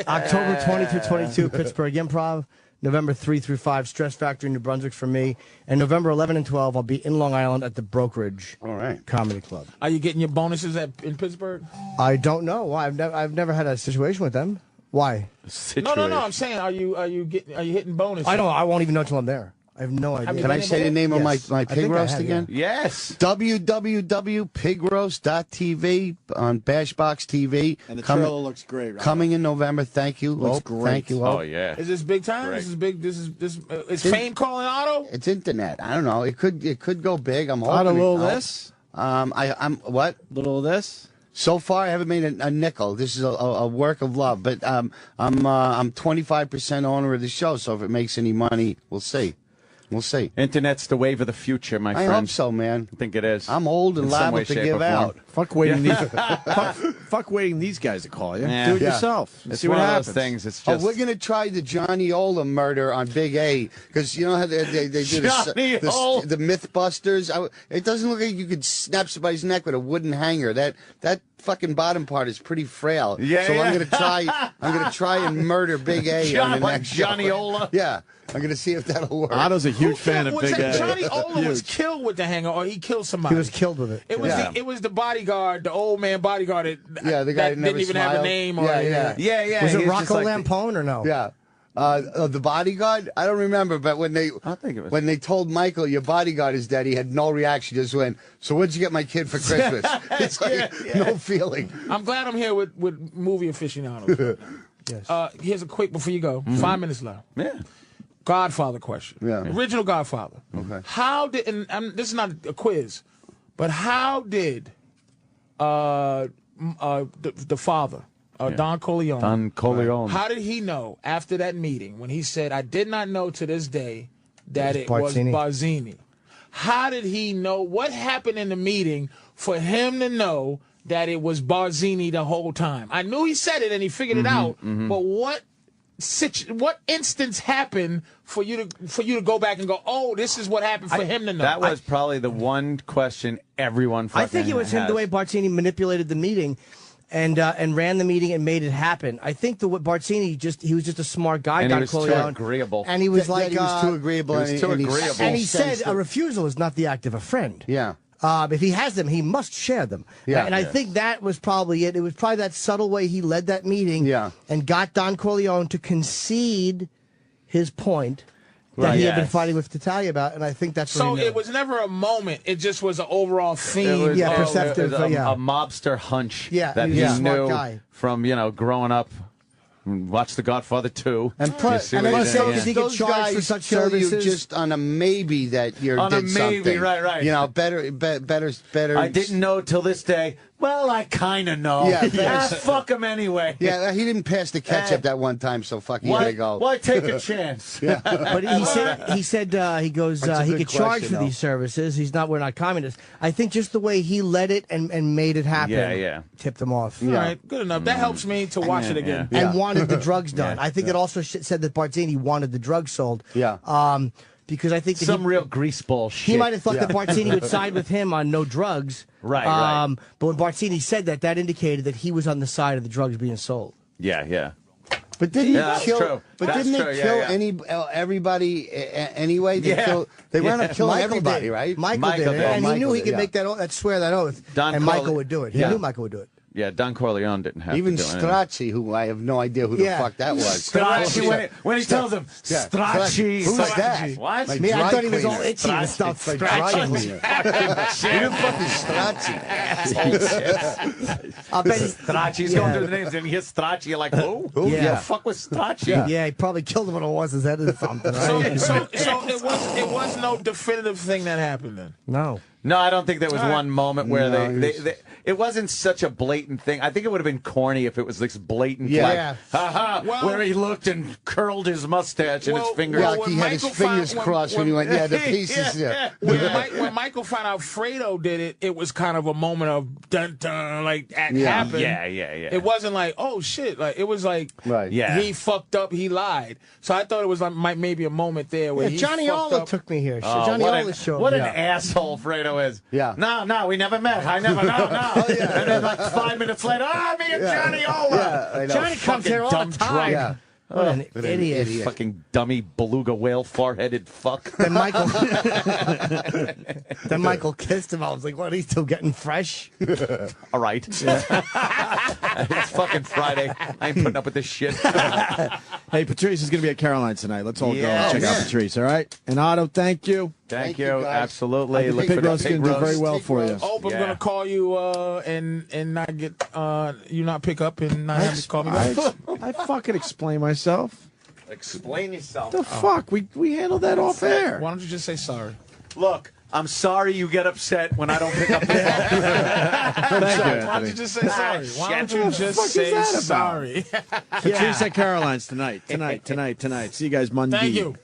October 20 through 22, Pittsburgh Improv. November 3 through 5, Stress Factory, New Brunswick for me. And November 11 and 12, I'll be in Long Island at the Brokerage Comedy Club. Are you getting your bonuses in Pittsburgh? I don't know. Why? I've never had a situation with them. Why? No. I'm saying, are you hitting bonuses? I won't even know till I'm there. I have no idea. Can I say the name of my pig roast again? Yes. www.pigroast.tv on Bashbox TV. And the trailer looks great. Right? Coming in November. Thank you. Looks Lope. great. Thank you, Lope. Oh, yeah. Is this big time? Great. This is big. Is Fame calling Otto? It's internet. I don't know. It could go big. I'm hoping. Not a little it- this? I'm what? Little of this? So far, I haven't made a nickel. This is a work of love. But I'm 25% owner of the show. So if it makes any money, we'll see. We'll see. Internet's the wave of the future, my I friend. hope so, man. I think it is. I'm old and In some liable way, to shape, give or form. out. Fuck waiting fuck waiting these guys to call you. Yeah. Do it Yeah. yourself. It's See one what of happens. those things. It's Oh, just. we're gonna try the Johnny Ola murder on Big A because you know how they do Johnny Ola. the MythBusters. It doesn't look like you could snap somebody's neck with a wooden hanger. That fucking bottom part is pretty frail. Yeah, so yeah. I'm gonna try and murder Big A on the like next show. Johnny Ola? Yeah, I'm gonna see if that'll work. Otto's a huge fan of Big A. Johnny Ola was Huge. killed with the hanger, or he killed somebody. He was killed with it. It was Yeah. it was the bodyguard, the old man bodyguard. The guy that never didn't even have a smiled. name. Or Yeah. Yeah. Was it he's just Rocco like- Lampone or no? Yeah. The bodyguard? I don't remember, but when they when they told Michael your bodyguard is dead, he had no reaction. Just went, "So what'd you get my kid for Christmas?" It's like no feeling. I'm glad I'm here with movie aficionados. Yes. Here's a quick before you go. 5 minutes left. Yeah. Godfather question. Yeah. Original Godfather. Okay. How did this is not a quiz. But how did the father, Don Corleone. Don Corleone. How did he know after that meeting when he said, I did not know to this day that it was Barzini? How did he know? What happened in the meeting for him to know that it was Barzini the whole time? I knew he said it and he figured it out, but what instance happened for you to go back and go, oh, this is what happened for him to know? That was probably the one question everyone fucking I think it was him, the way Barzini manipulated the meeting and ran the meeting and made it happen. I think Barzini he was just a smart guy, and Don he was Corleone. too agreeable. And he was he was too agreeable. He was too agreeable. And he said a refusal is not the act of a friend. Yeah. If he has them, he must share them. Yeah. And I think that was probably it. It was probably that subtle way he led that meeting and got Don Corleone to concede his point that he had been fighting with Tattaglia about, and I think that's what he knew. It was never a moment. It just was an overall theme. Perceptive. A mobster hunch that he was he a knew smart guy. from, growing up. Watch The Godfather 2. And plus, he could charge for such services. You just on a maybe that you're on did a maybe, something. right. Better. I didn't know till this day. Well, I kind of know. Yeah, fuck him anyway. Yeah, he didn't pass the ketchup that one time, so fuck, he gotta go. Why take a chance? But he said he could charge for these services. We're not communists. I think just the way he led it and made it happen tipped him off. All right, good enough. That helps me to watch it again. And wanted the drugs done. I think it also said that Barzini wanted the drugs sold. Yeah. Because I think that some real greaseball shit. He might have thought that Barzini would side with him on no drugs. Right. But when Barzini said that indicated that he was on the side of the drugs being sold. Yeah. But didn't he kill? Didn't they kill everybody anyway? They wound up killing everybody, right? Michael did, and he knew he could make that swear that oath, and Michael would do it. He knew Michael would do it. Yeah, Don Corleone didn't have even to do Stracci, who I have no idea who the fuck that was. Stracci, when he tells him, Stracci. Who's that? What? Like I thought he was all itchy and stuff. Stracci. Who the fuck is Stracci? I bet Stracci's going through the names, and he hears Stracci, you're like, who? Who the fuck was Stracci? Yeah, he probably killed him on a horse's head or something. Right? So it was no definitive thing that happened then? No, I don't think there was one moment where they it wasn't such a blatant thing. I think it would have been corny if it was this blatant, where he looked and curled his mustache and his fingers. Yeah, like he had his fingers crossed when he went, the pieces. When Michael found out Fredo did it, it was kind of a moment of dun-dun, like, that happened. Yeah. It wasn't like, oh, shit. Like, it was like, he fucked up, he lied. So I thought it was like maybe a moment there where Johnny Ola took me here. Johnny Ola showed What an asshole Fredo is. Yeah. No, we never met. I never, no. And then like 5 minutes later, me and Johnny Ola. Johnny comes here all the time. Yeah. What an idiot. Fucking dummy beluga whale foreheaded fuck. Then Michael kissed him. I was like, what, he's still getting fresh? All right. It's fucking Friday. I ain't putting up with this shit. Hey, Patrice is going to be at Caroline's tonight. Let's all go and check out Patrice, all right? And Otto, thank you. Thank you. Absolutely. The pig roast is going to do very well for you. Oh, I'm going to call you and not get you not pick up and not have to call me back. I fucking explain myself. Explain yourself. The fuck? We handled that off air. Why don't you just say sorry? Look, I'm sorry you get upset when I don't pick up the phone. Why don't you just say sorry? Why don't you just say sorry? Patrice at Caroline's tonight. See you guys Monday. Thank you.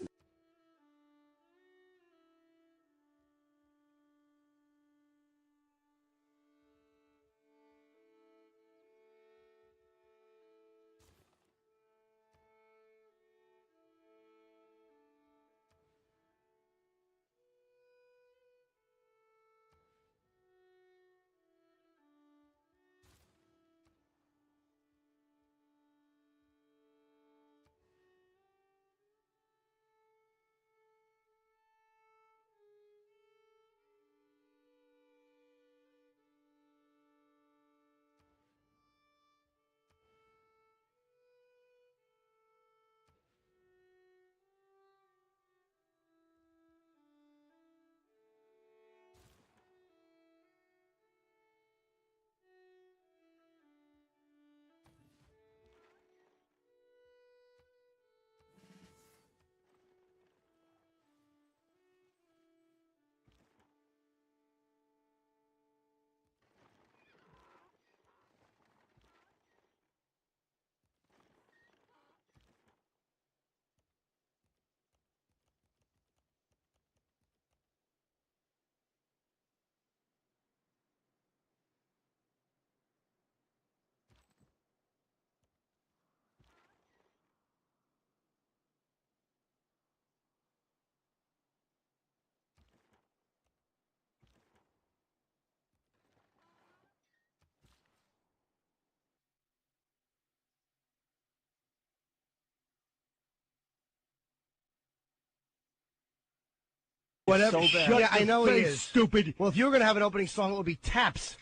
Whatever. So bad. Yeah, I know it is. Stupid. Well, if you were going to have an opening song, it would be Taps.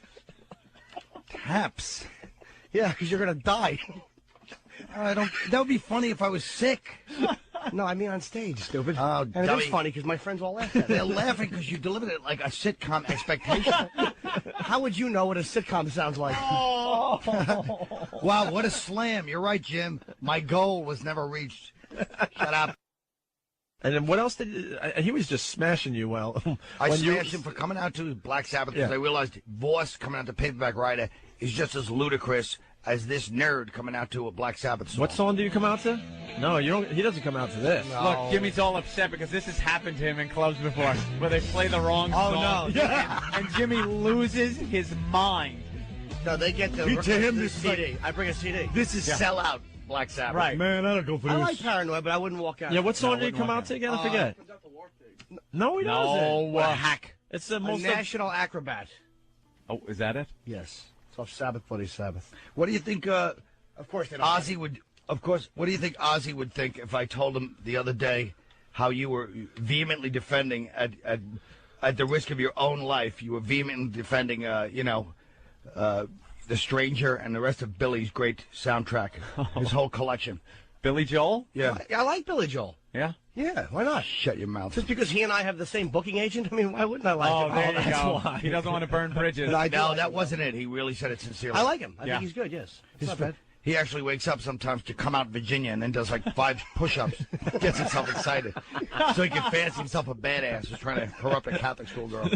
Taps. Yeah, because you're going to die. That would be funny if I was sick. No, I mean on stage, stupid. Oh, and it is funny because my friends all laugh at it. They're laughing because you delivered it like a sitcom expectation. How would you know what a sitcom sounds like? Oh. Wow, what a slam. You're right, Jim. My goal was never reached. Shut up. And then what else did he was just smashing you? Well, I smashed him for coming out to Black Sabbath because I realized Voss coming out to Paperback Writer is just as ludicrous as this nerd coming out to a Black Sabbath song. What song do you come out to? No, you don't. He doesn't come out to this. No. Look, Jimmy's all upset because this has happened to him in clubs before, where they play the wrong song. Oh no! And Jimmy loses his mind. No, they get the to him this CD. I bring a CD. This is sellout Black Sabbath. Right. Man, I don't go for this. I like Paranoid, but I wouldn't walk out. Yeah, what song did he come out to again? I forget. No, he doesn't. What a hack! It's the A most National Acrobat. Oh, is that it? Yes. It's off Sabbath, Bloody Sabbath. What do you think? Of course, they don't. Ozzy would. Of course. What do you think Ozzy would think if I told him the other day how you were vehemently defending at the risk of your own life? You were vehemently defending, The Stranger and the rest of Billy's great soundtrack, his whole collection. Billy Joel? Yeah. I like Billy Joel. Yeah. Yeah, why not? Shut your mouth. Just because he and I have the same booking agent? I mean, why wouldn't I like him? There you That's go. why. He doesn't want to burn bridges. No, that wasn't it. He really said it sincerely. I like him. I think he's good, yes. It's not bad. He actually wakes up sometimes to come out Virginia and then does like 5 push-ups, gets himself excited, so he can fancy himself a badass who's trying to corrupt a Catholic school girl.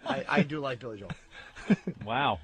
I do like Billy Joel. Wow.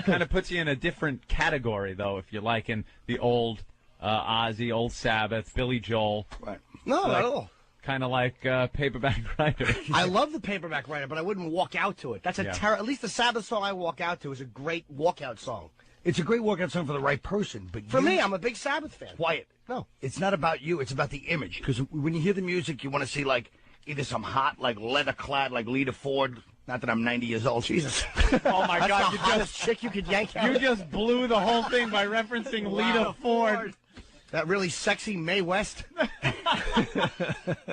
Kind of puts you in a different category, though, if you like, in the old Ozzy, old Sabbath, Billy Joel. Right. No, not at all. Kind of like Paperback Writer. I love the Paperback Writer, but I wouldn't walk out to it. That's at least the Sabbath song I walk out to is a great walkout song. It's a great workout song for the right person, but For me, I'm a big Sabbath fan. Quiet. No. It's not about you. It's about the image. Because when you hear the music, you want to see, like, either some hot, like, leather-clad, like, Lita Ford. Not that I'm 90 years old. Jesus. Oh, my That's God. the hottest chick you could yank out. You just blew the whole thing by referencing Lita Ford. That really sexy Mae West.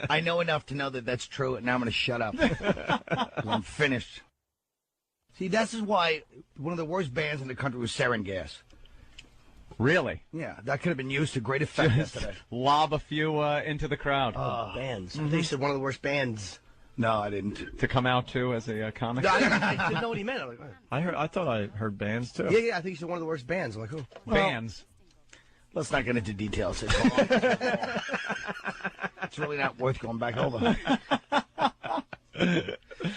I know enough to know that that's true, and now I'm going to shut up. 'Cause I'm finished. See, this is why one of the worst bands in the country was Sarin Gas. Really? Yeah, that could have been used to great effect yesterday. Lob a few into the crowd. Bands. They said one of the worst bands. No, I didn't. To come out to as a comic? No, I didn't know what he meant. I'm like, oh. I thought I heard bands too. Yeah, I think he said one of the worst bands. I'm like, who? Bands. Let's not get into details. It's really not worth going back over.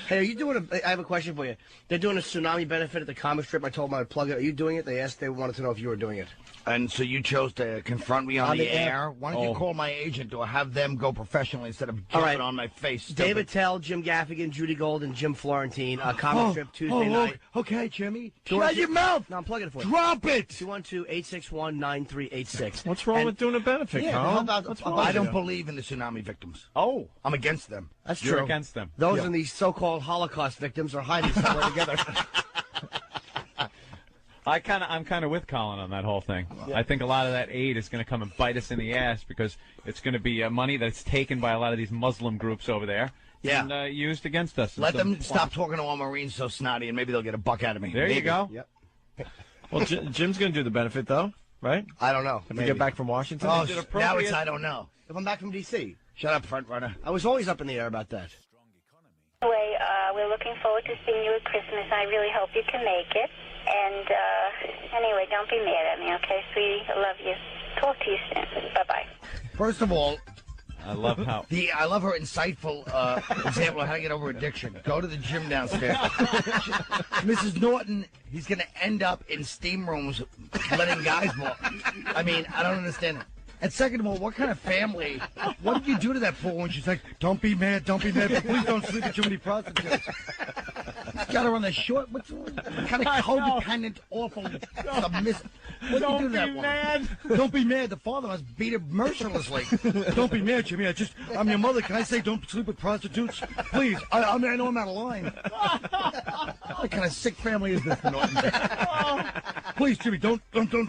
Hey, are you doing I have a question for you. They're doing a tsunami benefit at the comic strip. I told them I would plug it. Are you doing it? They wanted to know if you were doing it. And so you chose to confront me on the air. Why don't you call my agent or have them go professionally instead of jumping on my face? Stupid. David Tell, Jim Gaffigan, Judy Gold, and Jim Florentine. Comic strip Tuesday night. Okay, Jimmy. Shut your mouth. No, I'm plugging it for you. Drop it. 212-861-9386. What's wrong with doing a benefit, Yeah, Colin? how about What's wrong I with don't you? believe in the tsunami victims. Oh. I'm against them. That's You're true. against them. Those and these so-called Holocaust victims are hiding somewhere together. I'm kind of with Colin on that whole thing. Yeah. I think a lot of that aid is going to come and bite us in the ass because it's going to be money that's taken by a lot of these Muslim groups over there and used against us. Let them stop talking to all Marines so snotty, and maybe they'll get a buck out of me. There you go. Yep. Well, Jim's going to do the benefit, though, right? I don't know. If we get back from Washington? Oh, now it's I don't know. If I'm back from D.C. Shut up, front runner. I was always up in the air about that. Anyway, we're looking forward to seeing you at Christmas. I really hope you can make it. And anyway, don't be mad at me, okay, sweetie? I love you. Talk to you soon. Bye-bye. First of all, I love how I love her insightful example of how to get over addiction. Go to the gym downstairs. Mrs. Norton, he's going to end up in steam rooms letting guys walk. I mean, I don't understand it. And second of all, what kind of family? What did you do to that poor woman? She's like, don't be mad, but please don't sleep with too many prostitutes. Got her on the short. What kind of codependent, awful, submissive? What did you do to that woman? Don't be mad. The father must beat her mercilessly. Don't be mad, Jimmy. I'm your mother. Can I say don't sleep with prostitutes? Please. I mean, I know I'm out of line. What kind of sick family is this, Norton? Please, Jimmy, don't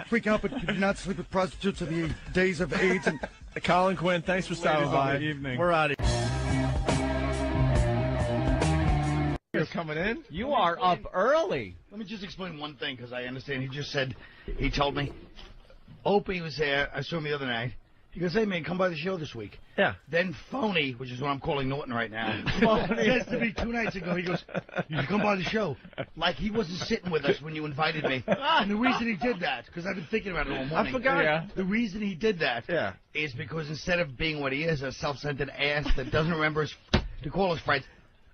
freak out, but do not sleep with prostitutes in the days of AIDS. And Colin Quinn, thanks for stopping by. Good evening. We're out of here. you're coming in. You are up early. Let me just explain one thing, because I understand. He told me, Opie was there. I saw him the other night. He goes, hey, man, come by the show this week. Yeah. Then Phony, which is what I'm calling Norton right now, says to me 2 nights ago, he goes, you should come by the show. Like he wasn't sitting with us when you invited me. And the reason he did that, because I've been thinking about it all morning. I forgot. Yeah. The reason he did that is because instead of being what he is, a self-centered ass that doesn't remember to call his friends,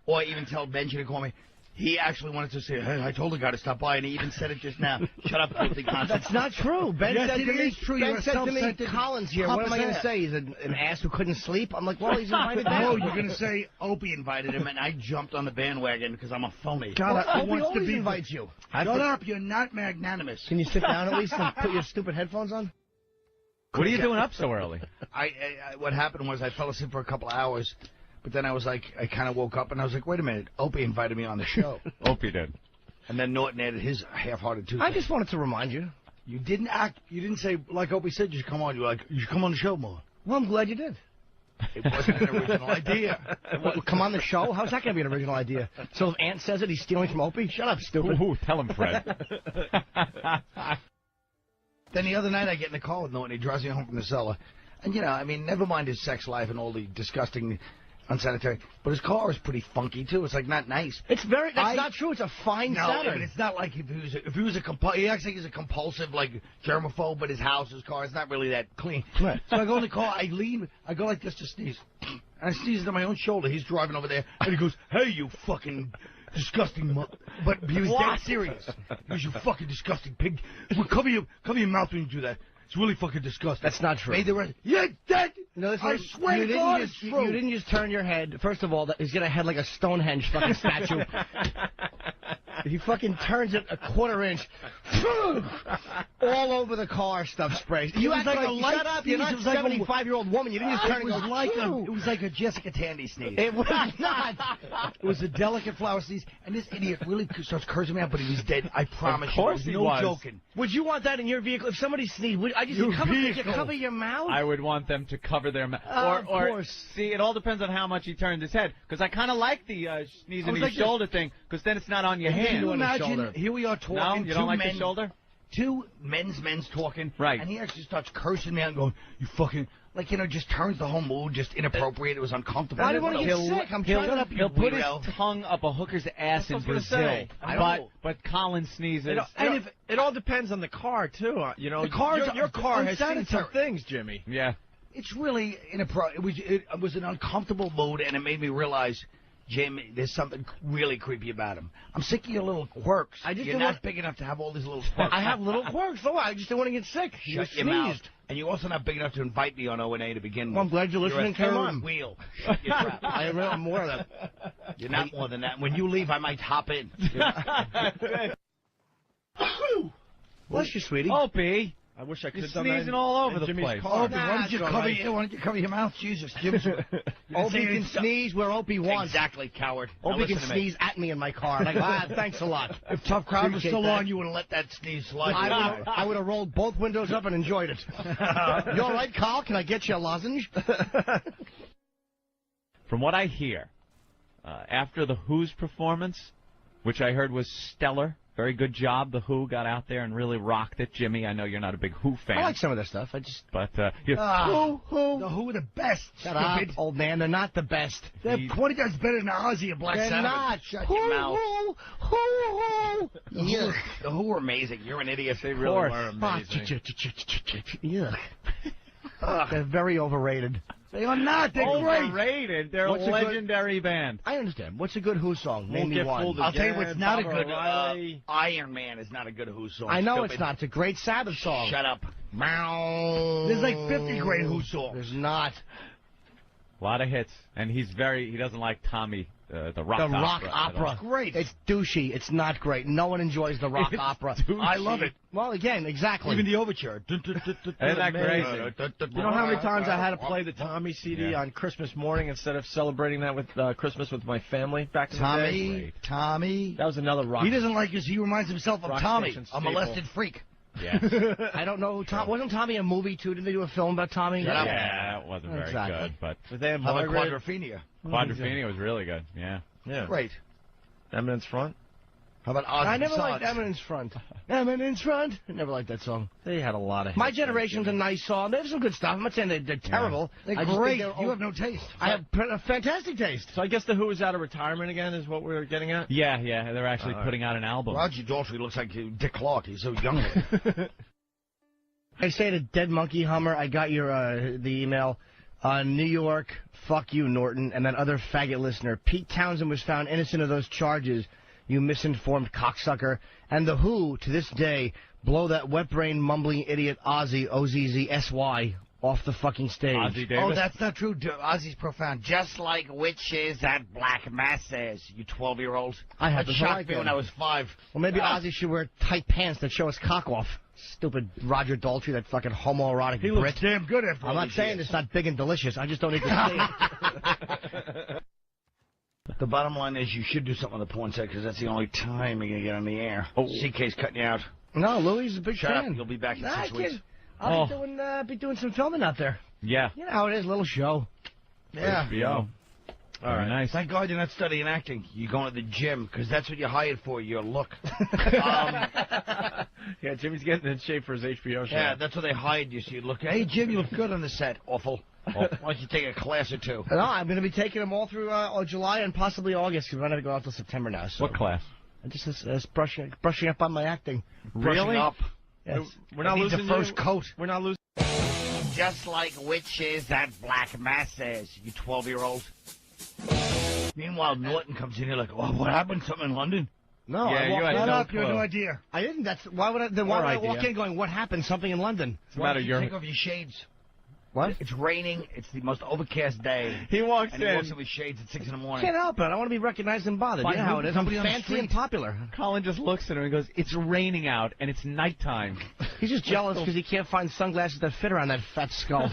or even tell Benji to call me, he actually wanted to say, hey, I told the guy to stop by, and he even said it just now. Shut up, filthy cunt. That's not true. Ben yes, said it to me, is true. Ben You're said to me, Colin's here. What am I going to say? He's an ass who couldn't sleep? I'm like, well, he's invited back. No, you're going to say Opie invited him, and I jumped on the bandwagon because I'm a phony. God, Opie always invites you. Shut up. You're not magnanimous. Can you sit down at least and put your stupid headphones on? What are you doing up so early? What happened was I fell asleep for a couple of hours. But then I was like, I kind of woke up and I was like, wait a minute, Opie invited me on the show. Opie did. And then Norton added his half-hearted tooth. I just wanted to remind you. You didn't say, like Opie said, you should come on. You were like, you should come on the show more. Well, I'm glad you did. It wasn't an original idea. Come on the show? How's that going to be an original idea? So if Ant says it, he's stealing from Opie? Shut up, stupid. Ooh, tell him, Fred. Then the other night I get in the car with Norton. He drives me home from the cellar. And, you know, I mean, never mind his sex life and all the disgusting... unsanitary, but his car is pretty funky too. It's like not nice. That's not true. It's a fine Saturn. But it's not like if he was he acts like he's a compulsive like germaphobe, but his car is not really that clean. Right. So I go in the car, I go like this to sneeze, and I sneeze into my own shoulder. He's driving over there, and he goes, "Hey, you fucking disgusting but he was dead serious. He goes, "You fucking disgusting pig. Well, cover your mouth when you do that. It's really fucking disgusting." That's not true. You're dead! No, I swear to God, it's true. You didn't just turn your head. First of all, he's got a head like a Stonehenge fucking statue. He fucking turns it a quarter inch. All over the car, stuff sprays. You act like shut up. You're not a 75-year-old woman. You didn't just turn it and go, it was like a Jessica Tandy sneeze. It was not. It was a delicate flower sneeze. And this idiot really starts cursing me out, but he was dead. I promise you. Of course he was. Joking. Would you want that in your vehicle? If somebody sneezed, could you cover your mouth? I would want them to cover their mouth. Of course. See, it all depends on how much he turned his head. Because I kind of like the sneezing your shoulder thing, because then it's not on your hand. Can you imagine, here we are talking. No, you don't like the shoulder? Two men's talking. Right. And he actually starts cursing me out and going, you fucking, like, you know, just turns the whole mood just inappropriate. It was uncomfortable. I didn't want to get sick. I'm trying to He'll put his tongue up a hooker's ass in Brazil. But Colin sneezes. And it all depends on the car, too. You know, your car has seen some things, Jimmy. Yeah. It's really inappropriate. It was an uncomfortable mood, and it made me realize, Jim, there's something really creepy about him. I'm sick of your little quirks. You're not big enough to have all these little quirks. I have little quirks, though. I just don't want to get sick. Shut your mouth. And you're also not big enough to invite me on O&A to begin with. Well, I'm glad you're listening. Come on. Wheel. Shut your trap. I'm more of that. You're not more than that. When you leave, I might hop in. Bless you, sweetie. Opie. I wish I could You're have done that. Sneezing all over the Jimmy's place. Car. Opie, why don't you cover your mouth? Jesus, Jim's... Opie can sneeze where Opie wants. Exactly, coward. Opie can sneeze at me in my car. Like, thanks a lot. If Tough Crowd was still on, you would have let that sneeze slide. I would have rolled both windows up and enjoyed it. You all right, Carl? Can I get you a lozenge? From what I hear, after the Who's performance, which I heard was stellar, very good job. The Who got out there and really rocked it. Jimmy, I know you're not a big Who fan. I like some of their stuff. But Who? The Who are the best. Shut up, old man. They're not the best. They're 20 times better than Ozzy and Black Sabbath. They're not. Shut your mouth. The Who are amazing. You're an idiot. They really were amazing. They're very overrated. They are not. They're overrated. They're a legendary band. I understand. What's a good Who song? Name me one. I'll tell you what's not a good. Iron Man is not a good Who song. I know it's not. It's a great Sabbath song. Shut up. Meow. There's like 50 great Who songs. There's not. A lot of hits, and he doesn't like Tommy, the rock opera. The rock opera. It's great. It's douchey. It's not great. No one enjoys the rock opera. I love it. Well, again, exactly. Even the overture. Isn't that crazy? You know how many times I had to play the Tommy CD on Christmas morning instead of celebrating that with Christmas with my family back in the day? Tommy. That was another rock. He doesn't like us. He reminds himself of Tommy, a molested freak. Yeah. I don't know who Tom. Wasn't Tommy a movie too? Didn't they do a film about Tommy? Yeah, it wasn't very good, but they have Quadrophenia. Quadrophenia was really good. Yeah. Great. Eminence Front. How about Ozzy? I never liked Eminence Front. Eminence Front. I never liked that song. They had a lot of. My Generation's a nice song. They have some good stuff. I'm not saying they're terrible. They're great. You have no taste. I have a fantastic taste. So I guess the Who is out of retirement again is what we're getting at? Yeah, they're actually putting out an album. Roger Daltrey looks like Dick Clark. He's so young. I say to Dead Monkey Hummer, I got your the email. New York, fuck you, Norton, and that other faggot listener. Pete Townsend was found innocent of those charges, you misinformed cocksucker. And the Who, to this day, blow that wet-brained, mumbling idiot Ozzy, O-Z-Z-S-Y, off the fucking stage. Ozzy Davis? Oh, that's not true. Ozzy's profound. Just like witches at black masses, you 12-year-old. I had that to shocked like me that. when I was 5. Well, maybe Ozzy should wear tight pants that show his cock off. Stupid Roger Daltrey, that fucking homoerotic He Brit. looks damn good after all I'm not these saying years. it's not big and delicious. I just don't need to see it. The bottom line is you should do something on the porn set because that's the only time you're going to get on the air. Oh. CK's cutting you out. No, Louis is a big Shut fan. up. You'll be back in 6 weeks. I'll be doing some filming out there. Yeah. You know how it is, little show. Yeah. HBO. All right, nice. Thank God you're not studying acting. You're going to the gym because that's what you're hired for, your look. Yeah, Jimmy's getting in shape for his HBO show. Yeah, that's what they hired you. So you look, hey, Jim, you look good on the set. Awful. Why don't you take a class or two? No, I'm going to be taking them all through July and possibly August because we're not going to go out till September now. So. What class? I just brushing up on my acting. Brushing up. Yes. We're not losing the first coat. We're not losing. Just like witches at black masses, you 12-year-old. Meanwhile, Norton comes in here like, oh, what happened? Something in London? No, Yeah, I you walked had right no up. clue. You had no idea. I didn't. That's why would I? Then why would I walk in going, what happened? Something in London. It's a matter of You your. take off your shades. What? It's raining. It's the most overcast day. He walks and in. he walks in with shades at 6 in the morning. Can't help it. I want to be recognized and bothered. By You know how who? it is. I'm Somebody on the fancy street? and popular. Colin just looks at him and goes, "It's raining out and it's nighttime." He's just jealous because he can't find sunglasses that fit around that fat skull.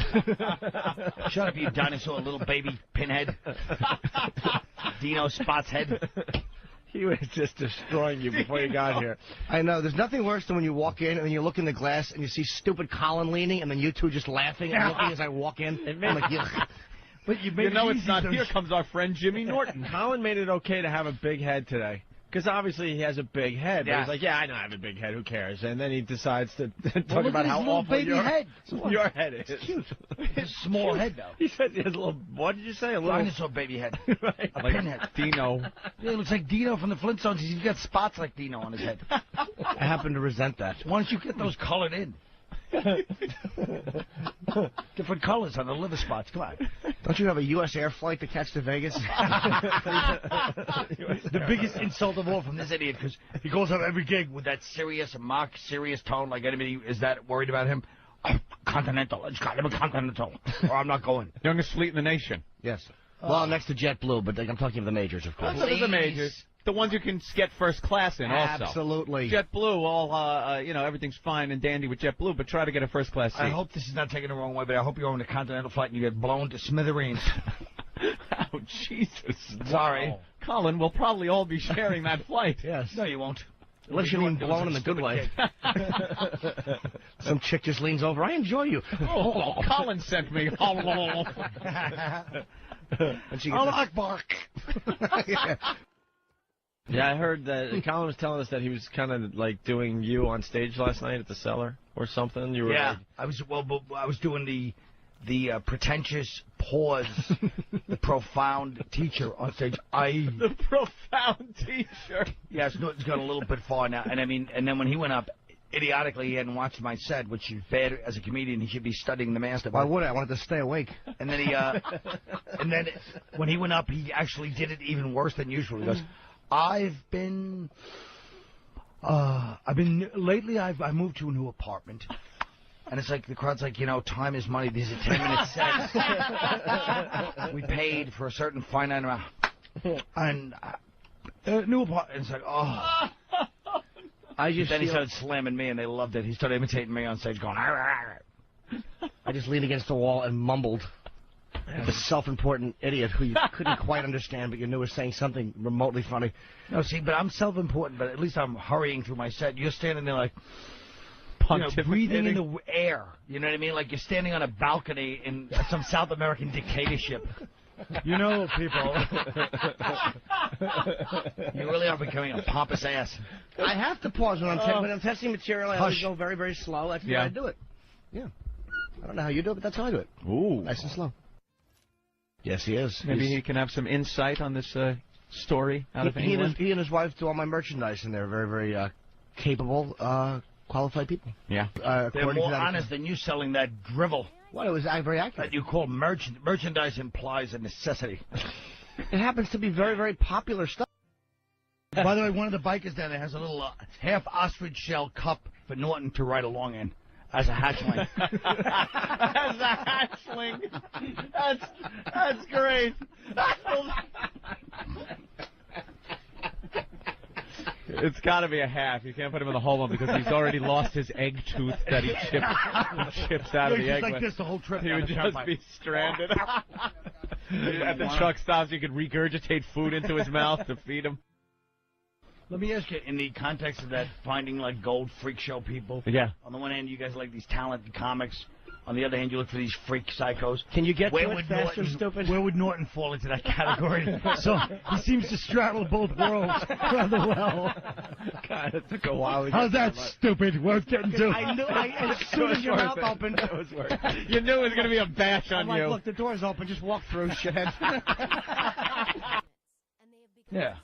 Shut up, you dinosaur, little baby pinhead. Dino Spot's head. He was just destroying you before you got here. I know. There's nothing worse than when you walk in and then you look in the glass and you see stupid Colin leaning and then you two just laughing and looking as I walk in. I'm like, yuck. But you know it's not. Here comes our friend Jimmy Norton. Colin made it okay to have a big head today. Because obviously he has a big head. But Yeah. he's like, yeah, I know I have a big head. Who cares? And then he decides to talk look about at how his little awful baby your head. your head is. It's cute. It's a small head, though. He said he has a little, what did you say? A little Dinosaur baby head. right. A Like pinhead. Dino. Yeah, it looks like Dino from the Flintstones. He's got spots like Dino on his head. I happen to resent that. Why don't you get those colored in? Different colors on the liver spots. Come on. Don't you have a U.S. air flight to catch to Vegas? The biggest insult of all from this idiot, because he goes up every gig with that serious, mock serious tone, like anybody is that worried about him. Oh, Continental. It's got to be Continental, or I'm not going. Youngest fleet in the nation. Yes. Well, next to JetBlue, but I'm talking of the majors, of course. Look at the majors. The ones you can get first class in also. Absolutely. JetBlue, everything's fine and dandy with JetBlue, but try to get a first class seat. I hope this is not taken the wrong way, but I hope you're on a Continental flight and you get blown to smithereens. Oh, Jesus. Sorry. Wow. Colin, we'll probably all be sharing that flight. Yes. No, you won't. Unless you're being blown in the good way. Some chick just leans over. I enjoy you. Oh, Colin sent me. And she gets Akbar. Yeah, I heard that Colin was telling us that he was kind of like doing you on stage last night at the Cellar or something. You were Yeah, I was doing the pretentious pause, the profound teacher on stage. The profound teacher. Yes, Norton's gone a little bit far now, and then when he went up, idiotically he hadn't watched my set, which is bad as a comedian. He should be studying the master. Why would I? I wanted to stay awake. And then when he went up, he actually did it even worse than usual. He goes, I moved to a new apartment. And it's like, the crowd's like, time is money. These are 10-minute sets. We paid for a certain finite amount. And new apartment. It's like, oh. Then he started slamming me, and they loved it. He started imitating me on stage, going, arr, arr. I just leaned against the wall and mumbled. Like a self-important idiot who you couldn't quite understand, but you knew was saying something remotely funny. No, see, but I'm self-important, but at least I'm hurrying through my set. You're standing there like, breathing in the air. You know what I mean? Like you're standing on a balcony in some South American dictatorship. You know, people. You really are becoming a pompous ass. I have to pause when I'm testing material. I always go very, very slow. That's the way I do it. Yeah. I don't know how you do it, but that's how I do it. Ooh. Nice and slow. Yes, he is. Maybe he can have some insight on this story out of England. He and his wife do all my merchandise, and they're very, very capable, qualified people. Yeah. They're more honest than you selling that drivel. Well, it was very accurate. That you call merchandise implies a necessity. It happens to be very, very popular stuff. By the way, one of the bikers down there has a little half ostrich shell cup for Norton to ride along in as a hatchling. As a hatchling. That's great. It's got to be a half. You can't put him in the whole one because he's already lost his egg tooth that he chips out of the egg. Like this the whole trip. He would just be stranded. At the truck stops, you could regurgitate food into his mouth to feed him. Let me ask you, in the context of that finding like gold freak show people. Yeah. On the one hand, you guys like these talented comics. On the other hand, you look for these freak psychos. Can you get to it faster, stupid? Where would Norton fall into that category? So he seems to straddle both worlds rather well. God, it took a while. How's that stupid? Worth getting to. I knew. As soon as your mouth opened, it was worth it. You knew it was going to be a bash on I'm you. like, look, the door's open. Just walk through, shithead. Yeah.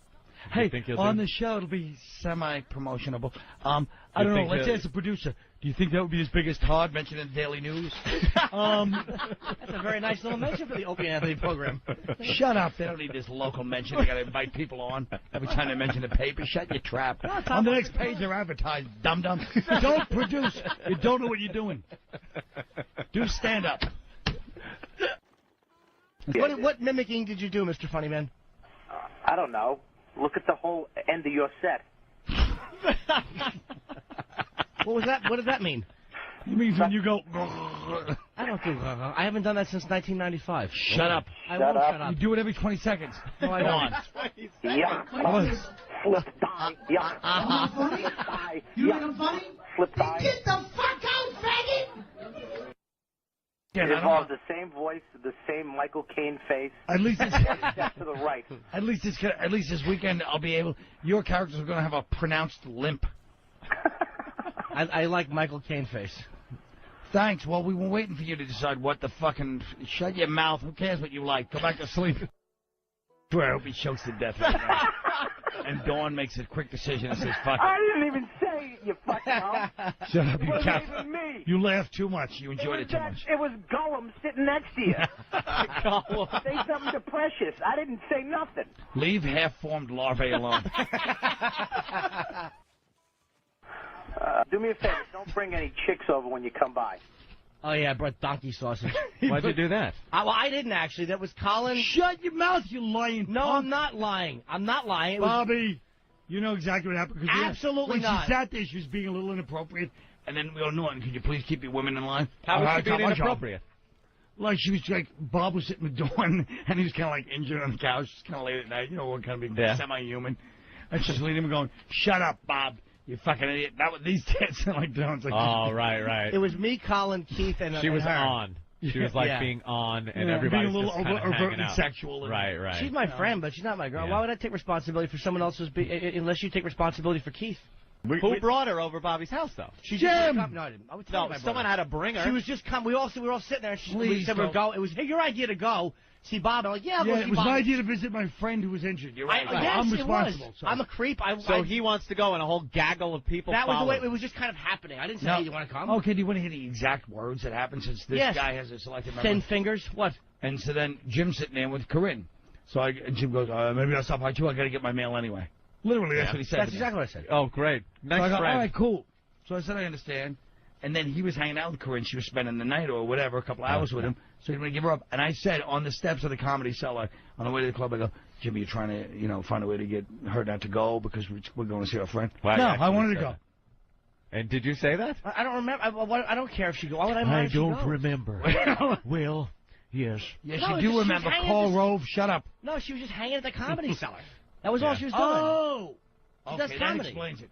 Hey, on the show, it'll be semi-promotionable. I don't know. Let's ask the producer. Do you think that would be his biggest hard mention in the Daily News? That's a very nice little mention for the Opie and Anthony program. Shut up. They don't need this local mention. They got to invite people on every time they mention the paper. Shut your trap. On the next page, they're advertised, dum-dum. Don't produce. You don't know what you're doing. Do stand-up. What mimicking did you do, Mr. Funnyman? I don't know. Look at the whole end of your set. What was that? What did that mean? It means when you go... I don't do... I haven't done that since 1995. Shut up. I won't shut up. You do it every 20 seconds. No, I don't. Yeah. Flip die. Yeah. Flip die. You think I'm funny? Flip die. Get the fuck out, faggot! It involves the same voice, the same Michael Caine face. At least it's step to the right. At least this weekend I'll be able. Your characters are going to have a pronounced limp. I like Michael Caine face. Thanks. Well, we were waiting for you to decide what the fucking. Shut your mouth. Who cares what you like? Go back to sleep. I swear, I hope he chokes to death right now. And Dawn makes a quick decision and says, "Fuck." I didn't even say it, you fucking hell. Shut up, you cat. It wasn't even me. You laugh too much. You enjoyed it too much. It was Gollum sitting next to you. Gollum. Say something to Precious. I didn't say nothing. Leave half-formed larvae alone. Do me a favor. Don't bring any chicks over when you come by. Oh, yeah, I brought donkey sausage. Why'd you do that? Well, I didn't, actually. That was Colin. Shut your mouth, you lying No, punk. I'm not lying. I'm not lying. It Bobby, you know exactly what happened. Absolutely when not. She sat there, she was being a little inappropriate. And then we go, Norton, could you please keep your women in line? How was she being inappropriate? Like, she was like, Bob was sitting with Dawn, and he was kind of like injured on the couch, just kind of late at night, you know, we're kind of being semi-human. And she's leading him going, shut up, Bob. You fucking idiot. Not with these tits. Like, Dawn's like, oh, right. It was me, Colin, Keith, and she was her. on. She was like being on, and everybody's being a little just overtly out. sexual. Right. She's my friend, but she's not my girl. Yeah. Why would I take responsibility for someone else's unless you take responsibility for Keith? Who brought her over Bobby's house, though? Jim! No, I didn't. I would tell you my someone brother. had to bring her. She was just we were all sitting there, and we said we'd go. It was your idea to go see Bob. I'm like, I'll go see Bob. It was my idea to visit my friend who was injured. You're right. Yes, I'm responsible. It was. I'm a creep. So he wants to go, and a whole gaggle of people That was follow. the way it was just kind of happening. I didn't say, hey, you want to come? Okay, do you want to hear the exact words that happened since this guy has a selected memory? 10 fingers? What? And so then Jim's sitting there with Corinne. And Jim goes, maybe I'll stop by too. I got to get my mail anyway. Literally, that's what he said. That's exactly what I said. Oh, great. Nice so I go, friend. all right, cool. So I said, I understand. And then he was hanging out with Corinne. She was spending the night or whatever, a couple hours with him. So he didn't give her up. And I said on the steps of the Comedy Cellar, on the way to the club, I go, Jimmy, you're trying to, find a way to get her not to go because we're going to see our friend. Well, no, I wanted to go. And did you say that? I don't remember. I don't care if she goes. Why would I mind if she goes? Remember. Well, yes. Yes, you do remember. Call Rove. Shut up. No, she was just hanging at the Comedy Cellar. That was all she was doing. Oh. She does that comedy. explains it.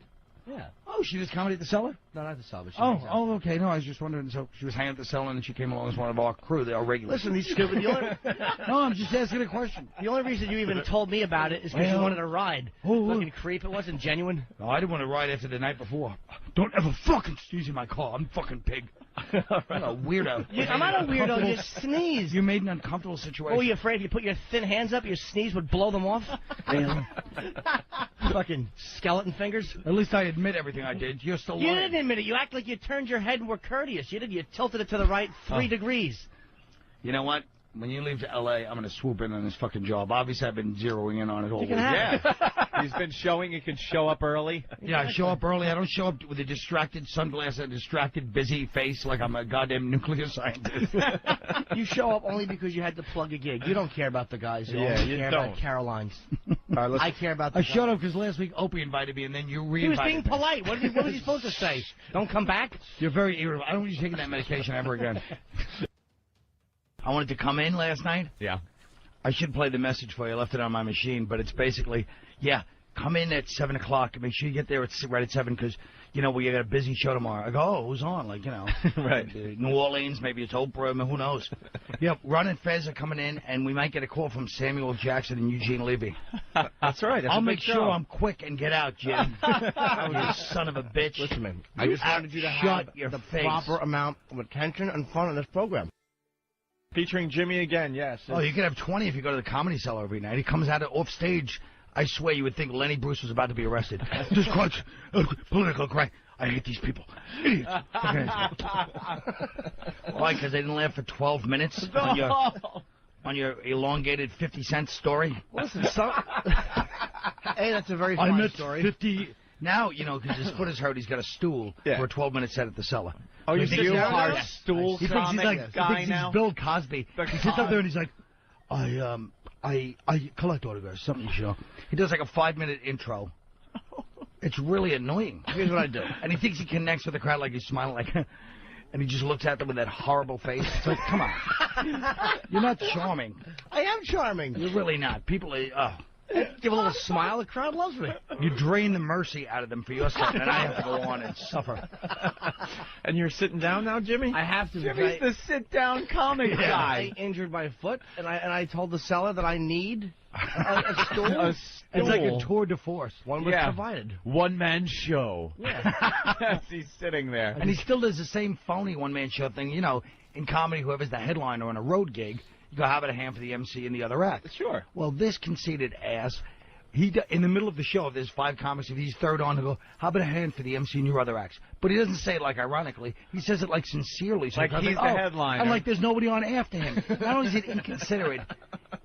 Yeah. Oh, she does comedy at the Cellar? No, not the Cellar. But she Oh, okay. No, I was just wondering. So she was hanging at the Cellar, and then she came along as one of our crew, our regulars. Listen, these stupid. No, I'm just asking a question. The only reason you even told me about it is because you wanted a ride. Fucking creep. It wasn't genuine. No, I didn't want to ride after the night before. Don't ever fucking sneeze in my car. I'm fucking pig. I'm a weirdo. I'm not a weirdo. You sneeze. You made an uncomfortable situation. Oh, you afraid if you put your thin hands up, your sneeze would blow them off? Really? Fucking skeleton fingers. At least I admit everything I did. You're still lying. You didn't admit it. You act like you turned your head and were courteous. You did. You tilted it to the right 3 degrees. You know what? When you leave to L.A., I'm going to swoop in on this fucking job. Obviously, I've been zeroing in on it all week. Yeah. He's been showing he can show up early. Yeah, I show up early. I don't show up with a distracted sunglasses, a distracted, busy face like I'm a goddamn nuclear scientist. You show up only because you had to plug a gig. You don't care about the guys. You only care about Caroline's. I care about the guys. I showed up because last week Opie invited me, and then you re-invited me. He was being polite. What was he supposed to say? Don't come back? You're very irritable. I don't want you taking that medication ever again. I wanted to come in last night. Yeah. I should play the message for you. I left it on my machine, but it's basically, come in at 7 o'clock and make sure you get there right at 7 because, we got a busy show tomorrow. I go, oh, who's on? Like, right. New Orleans, maybe it's Oprah, I mean, who knows? Ron and Fez are coming in, and we might get a call from Samuel Jackson and Eugene Levy. That's right. I'll make sure I'm quick and get out, Jim. You son of a bitch. Listen, man, I just wanted you to have the proper amount of attention and fun on this program. Featuring Jimmy again, yes. Oh, you can have 20 if you go to the Comedy Cellar every night. He comes out off stage. I swear you would think Lenny Bruce was about to be arrested. Just crunch. Political correct. I hate these people. Idiots. Why? Because they didn't laugh for 12 minutes on your elongated 50-cent story? Listen, hey, that's a very fun story. 50... Now, because his foot is hurt, he's got a stool for a 12-minute set at the Cellar. Oh, you are stool he thinks he's like guy now? He's Bill Cosby. He sits up there and he's like, I collect autographs, something, He does like a 5-minute intro. It's really annoying. Here's what I do. And he thinks he connects with the crowd like he's smiling like... And he just looks at them with that horrible face. It's like, come on. You're not charming. I am charming. You're really not. People are... Give a little smile. The crowd loves me. You drain the mercy out of them for your sake, and I have to go on and suffer. And you're sitting down now, Jimmy? I have to. Jimmy's the sit-down comic guy. I injured my foot, and I told the Cellar that I need a stool. A stool. It's like a tour de force. One was provided. One-man show. Yeah. As he's sitting there. And he still does the same phony one-man show thing. In comedy, whoever's the headliner on a road gig, you go, how about a hand for the MC and the other act? Sure. Well, this conceited ass, in the middle of the show, if there's 5 comics, if he's third on, he'll go, how about a hand for the MC and your other acts? But he doesn't say it like ironically. He says it like sincerely. So like he's the headliner. And like there's nobody on after him. Not only is it inconsiderate,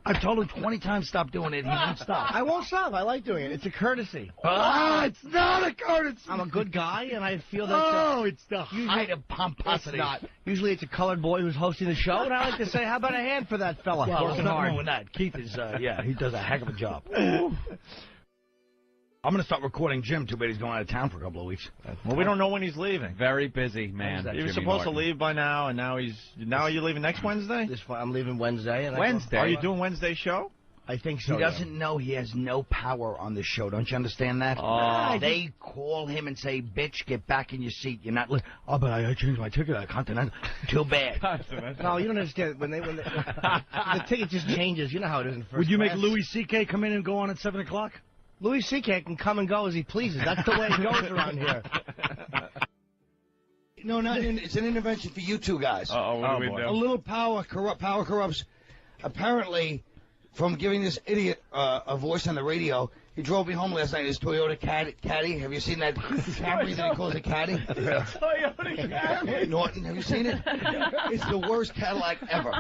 I've told him 20 times stop doing it. He won't stop. I won't stop. I like doing it. It's a courtesy. It's not a courtesy. I'm a good guy, and I feel that... it's the height of pomposity. It's not. Usually it's a colored boy who's hosting the show, and I like to say, how about a hand for that fella? Well, there's working nothing hard. wrong with that. Keith is, he does a heck of a job. I'm going to start recording Jim. Too bad he's going out of town for a couple of weeks. Well, we don't know when he's leaving. Very busy, man. He was supposed to leave by now, and now are you leaving next Wednesday? I'm leaving Wednesday. And Wednesday? Are you doing Wednesday show? I think so. He doesn't know he has no power on this show. Don't you understand that? Oh. They call him and say, bitch, get back in your seat. You're not... Oh, but I changed my ticket at Continental. Too bad. No, you don't understand. When the ticket just changes. You know how it is in first Would you class. make Louis C.K. come in and go on at 7 o'clock? Louis C.K. can come and go as he pleases. That's the way it goes around here. No, it's an intervention for you two guys. What do we do? A little power corrupts. Apparently, from giving this idiot a voice on the radio, he drove me home last night in his Toyota Caddy. Have you seen that Camry that he calls a Caddy? Toyota Camry. Norton, have you seen it? It's the worst Cadillac ever.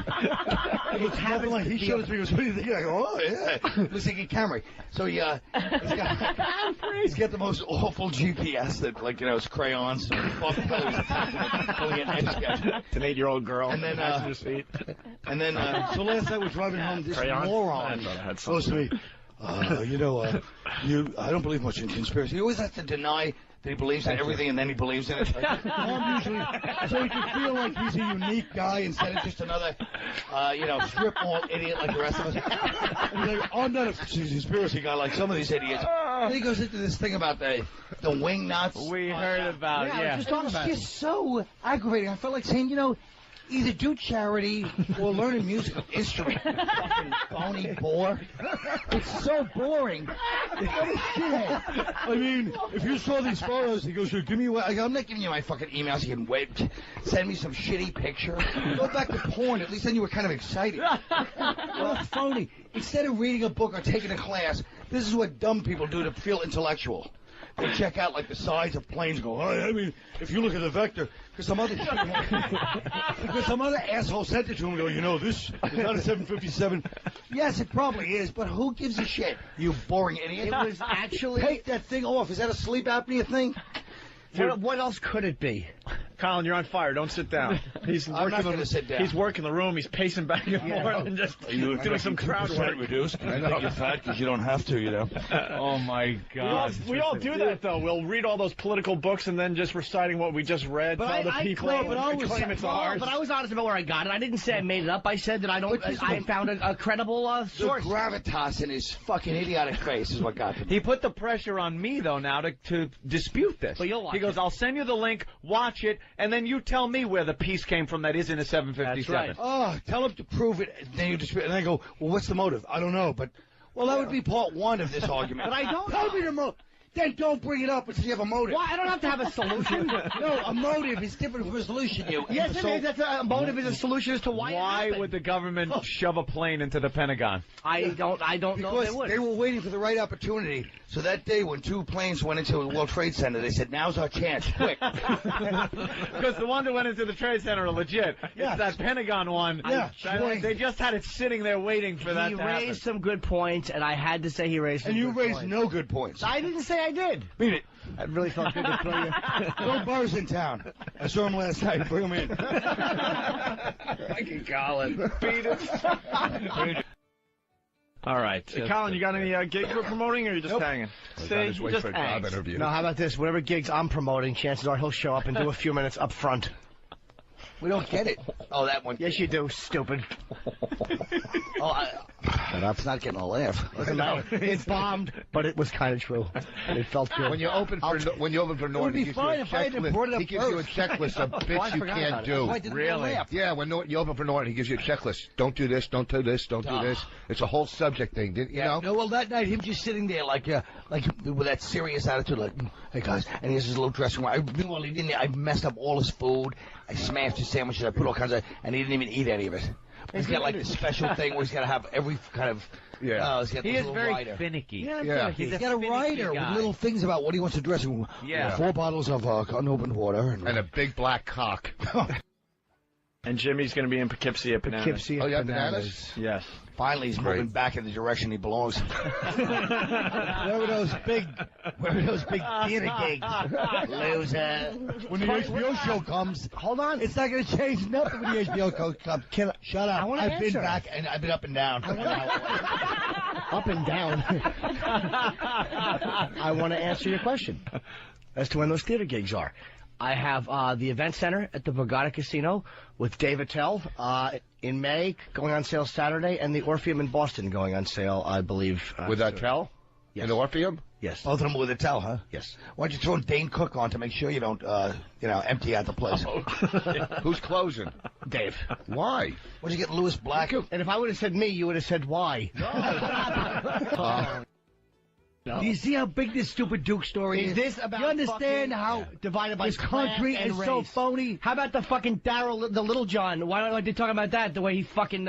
It's happened like he showed it to me. He goes, what do you think? I go, oh, yeah. Looks like a Camry. So, he's got the most awful GPS that, it's crayons. Pulling an etch-sketch. It's an 8-year-old girl. And then, so last night we're driving home. This crayons? moron goes to me, I don't believe much in conspiracy. He always has to deny that he believes in everything and then he believes in it. I'm usually, so he can feel like he's a unique guy instead of just another, strip mall idiot like the rest of us. And he's like, I'm not a conspiracy guy like some of these idiots. Then he goes into this thing about the wing nuts. We heard about it, yeah. It's just so aggravating. I felt like saying, either do charity or learn a musical instrument. Fucking phony bore. It's so boring. What a shithead. I mean, if you saw these photos, he goes, give me what? I'm not giving you my fucking emails. You can send me some shitty picture. Go back to porn. At least then you were kind of excited. Well, phony. Instead of reading a book or taking a class, this is what dumb people do to feel intellectual. They check out like the sides of planes and go, I mean, if you look at the vector, because some other asshole sent it to him and go, this is not a 757. Yes, it probably is, but who gives a shit, you boring idiot? It was actually... Take that thing off. Is that a sleep apnea thing? What else could it be? Colin, you're on fire. Don't sit down. I'm not going to sit down. He's working the room. He's pacing back and forth and just doing some crowd work. Reduced? I think you're fat because you don't have to, Oh, my God. We all do that, though. We'll read all those political books and then just reciting what we just read to other people and claim it's ours. But I was honest about where I got it. I didn't say I made it up. I said that I found a credible source. The gravitas in his fucking idiotic face is what got him. He put the pressure on me, though, now to dispute this. But you'll watch He goes, I'll send you the link, watch it, and then you tell me where the piece came from that isn't a 757. That's right. Oh, tell him to prove it. Then you dispute, and I go, well, what's the motive? I don't know, but that would be part one of this argument. But I don't tell me the motive. Then don't bring it up until you have a motive. Why? I don't have to have a solution. No, a motive is different from a solution. Yes, it is. That's a motive is a solution as to why. Why would the government shove a plane into the Pentagon? I don't know. Because they were waiting for the right opportunity. So that day when two planes went into the World Trade Center, they said, "Now's our chance, quick." Because the ones that went into the Trade Center are legit. Yeah. It's that Pentagon one. Yeah. They just had it sitting there waiting for that to happen. He raised some good points, and I had to say he raised some good points. And you raised no good points. I didn't say I did. Beat it. I really felt good to throw you. No bars in town. I saw him last night. Bring him in. Fucking Colin. Beat it. All right. Hey, Colin, you got any gigs you're promoting, or are you just hanging? Just hang. No, how about this? Whatever gigs I'm promoting, chances are he'll show up and do a few minutes up front. We don't get it. Oh, that one. Yes, you do, stupid. That's not getting a laugh. It bombed, but it was kind of true. And it felt good. When you open for Norton, he gives you a checklist of bits you can't do. Really? Yeah, when you open for Norton, he gives you a checklist. Don't do this, don't do this, don't do this. It's a whole subject thing, you know? No, well, that night, him just sitting there like with that serious attitude, like, hey, guys, and he has his little dressing room. Meanwhile, I messed up all his food. I smashed his sandwiches. I put all kinds of, and he didn't even eat any of it. He's got like this special thing where he's got to have every kind of. Yeah. He is very finicky. Yeah. He's got a writer with little things about what he wants to dress in. Yeah. 4 bottles of unopened water and a big black cock. And Jimmy's going to be in Poughkeepsie at Bananas. Poughkeepsie at Bananas. Yes. Finally, he's moving back in the direction he belongs. Where were those big theater gigs? Loser. When the HBO show comes, hold on. It's not going to change nothing when the HBO show comes. Shut up. I've been back, and I've been up and down. Up and down. I want to answer your question as to when those theater gigs are. I have the Event Center at the Borgata Casino with Dave Attell in May, going on sale Saturday, and the Orpheum in Boston going on sale, I believe. With Attell? Yes. In the Orpheum? Yes. Both of them with Attell, huh? Yes. Why don't you throw Dane Cook on to make sure you don't, empty out the place? Who's closing? Dave. Why? Why'd you get Lewis Black? And if I would have said me, you would have said why. No. Do you see how big this stupid Duke story is? This about you understand how divided by this country and is race. so phony? How about the fucking Daryl, the Little John? Why don't they talk about that? The way he fucking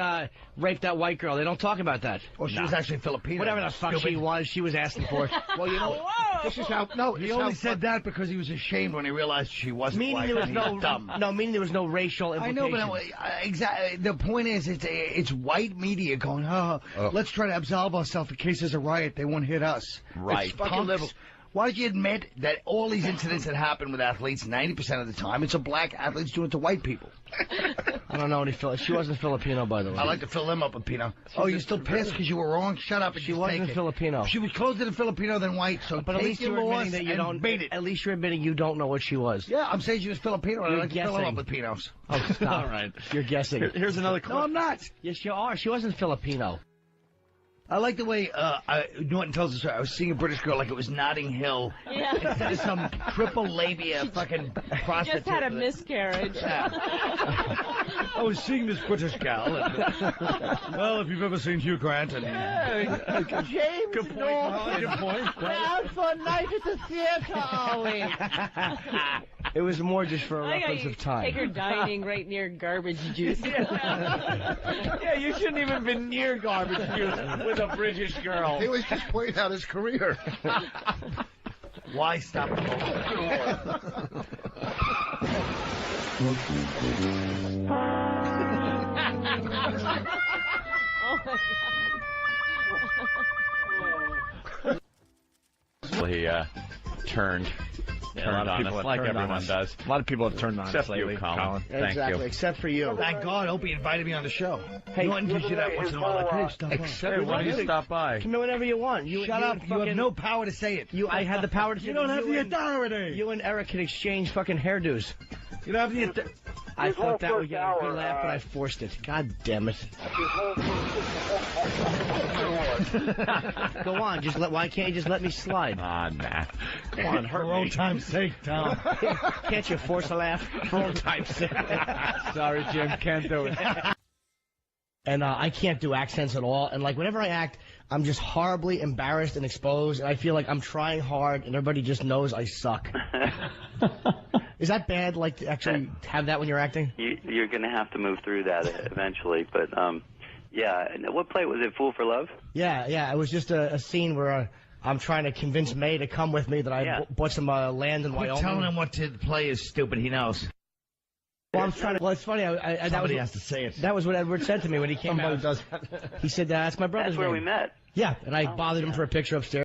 raped that white girl. They don't talk about that. Well, she was actually Filipino. Whatever the fuck she was, she was asking for it. Well, you know, this is how. No, he only said that because he was ashamed when he realized she wasn't meaning white. There was meaning there was no racial implication. I know, but exactly. The point is, it's white media going, let's try to absolve ourselves in case there's a riot. They won't hit us. Right. It's fucking liberal. Why don't you admit that all these incidents that happen with athletes, 90% of the time, it's a black athletes doing it to white people? I don't know any She wasn't Filipino, by the way. I like to fill them up with Pino. Oh, you're still pissed because you were wrong? Shut up and She wasn't Filipino. She was closer to Filipino than white, so but at least you're admitting that you don't. Beat it. At least you're admitting you don't know what she was. Yeah, I'm saying she was Filipino, and I You're like to fill them up guessing. with Pinos. Oh, stop. All right. You're guessing. Here's another clip. No, I'm not. Yes, you are. She wasn't Filipino. I like the way Norton tells us. I was seeing a British girl like it was Notting Hill. Yeah. Instead of some triple labia fucking prostitute. Just had a miscarriage. I was seeing this British gal. Well, if you've ever seen Hugh Grant and... James Good point, Norton. good point. We're out for a night at the theater, are we? It was more just for a I got reference you of time. take her dining right near garbage juice. Yeah, you shouldn't even been near garbage juice with a British girl. He was just pointing out his career. Why stop? Oh my Well, he turned Yeah, a lot of on people us, have like turned on everyone us. does. A lot of people have turned on Except us lately, you, Colin. Thank Exactly, you. except for you. Thank God Opie invited me on the show. Hey, Norton gives you that once in a while. Like, hey, stop by. Hey, why don't you stop by? Come in whenever you want. Shut up. You have no power to say it. I had the power to say You don't have the and- authority. You and Eric can exchange fucking hairdos. You don't have the authority. I thought that would get a good laugh, but I forced it. God damn it. Go on, why can't you just let me slide? Ah, nah. Come on, hurt For old me. time's sake, Tom. Can't you force a laugh? For old time's sake. Sorry, Jim, can't do it. And I can't do accents at all. And like whenever I act, I'm just horribly embarrassed and exposed. And I feel like I'm trying hard, and everybody just knows I suck. Is that bad? Like to actually have that when you're acting? You're going to have to move through that eventually. But yeah, and what play was it? Fool for Love? Yeah. It was just a scene where I'm trying to convince May to come with me that I bought some land in Quit Wyoming. telling him what to play is stupid. He knows. Well, I'm trying to. Well, it's funny. Somebody has to say it. That was what Edward said to me when he came out. He said, "That's my brother's That's where name." we met. Yeah, and I bothered him for a picture upstairs.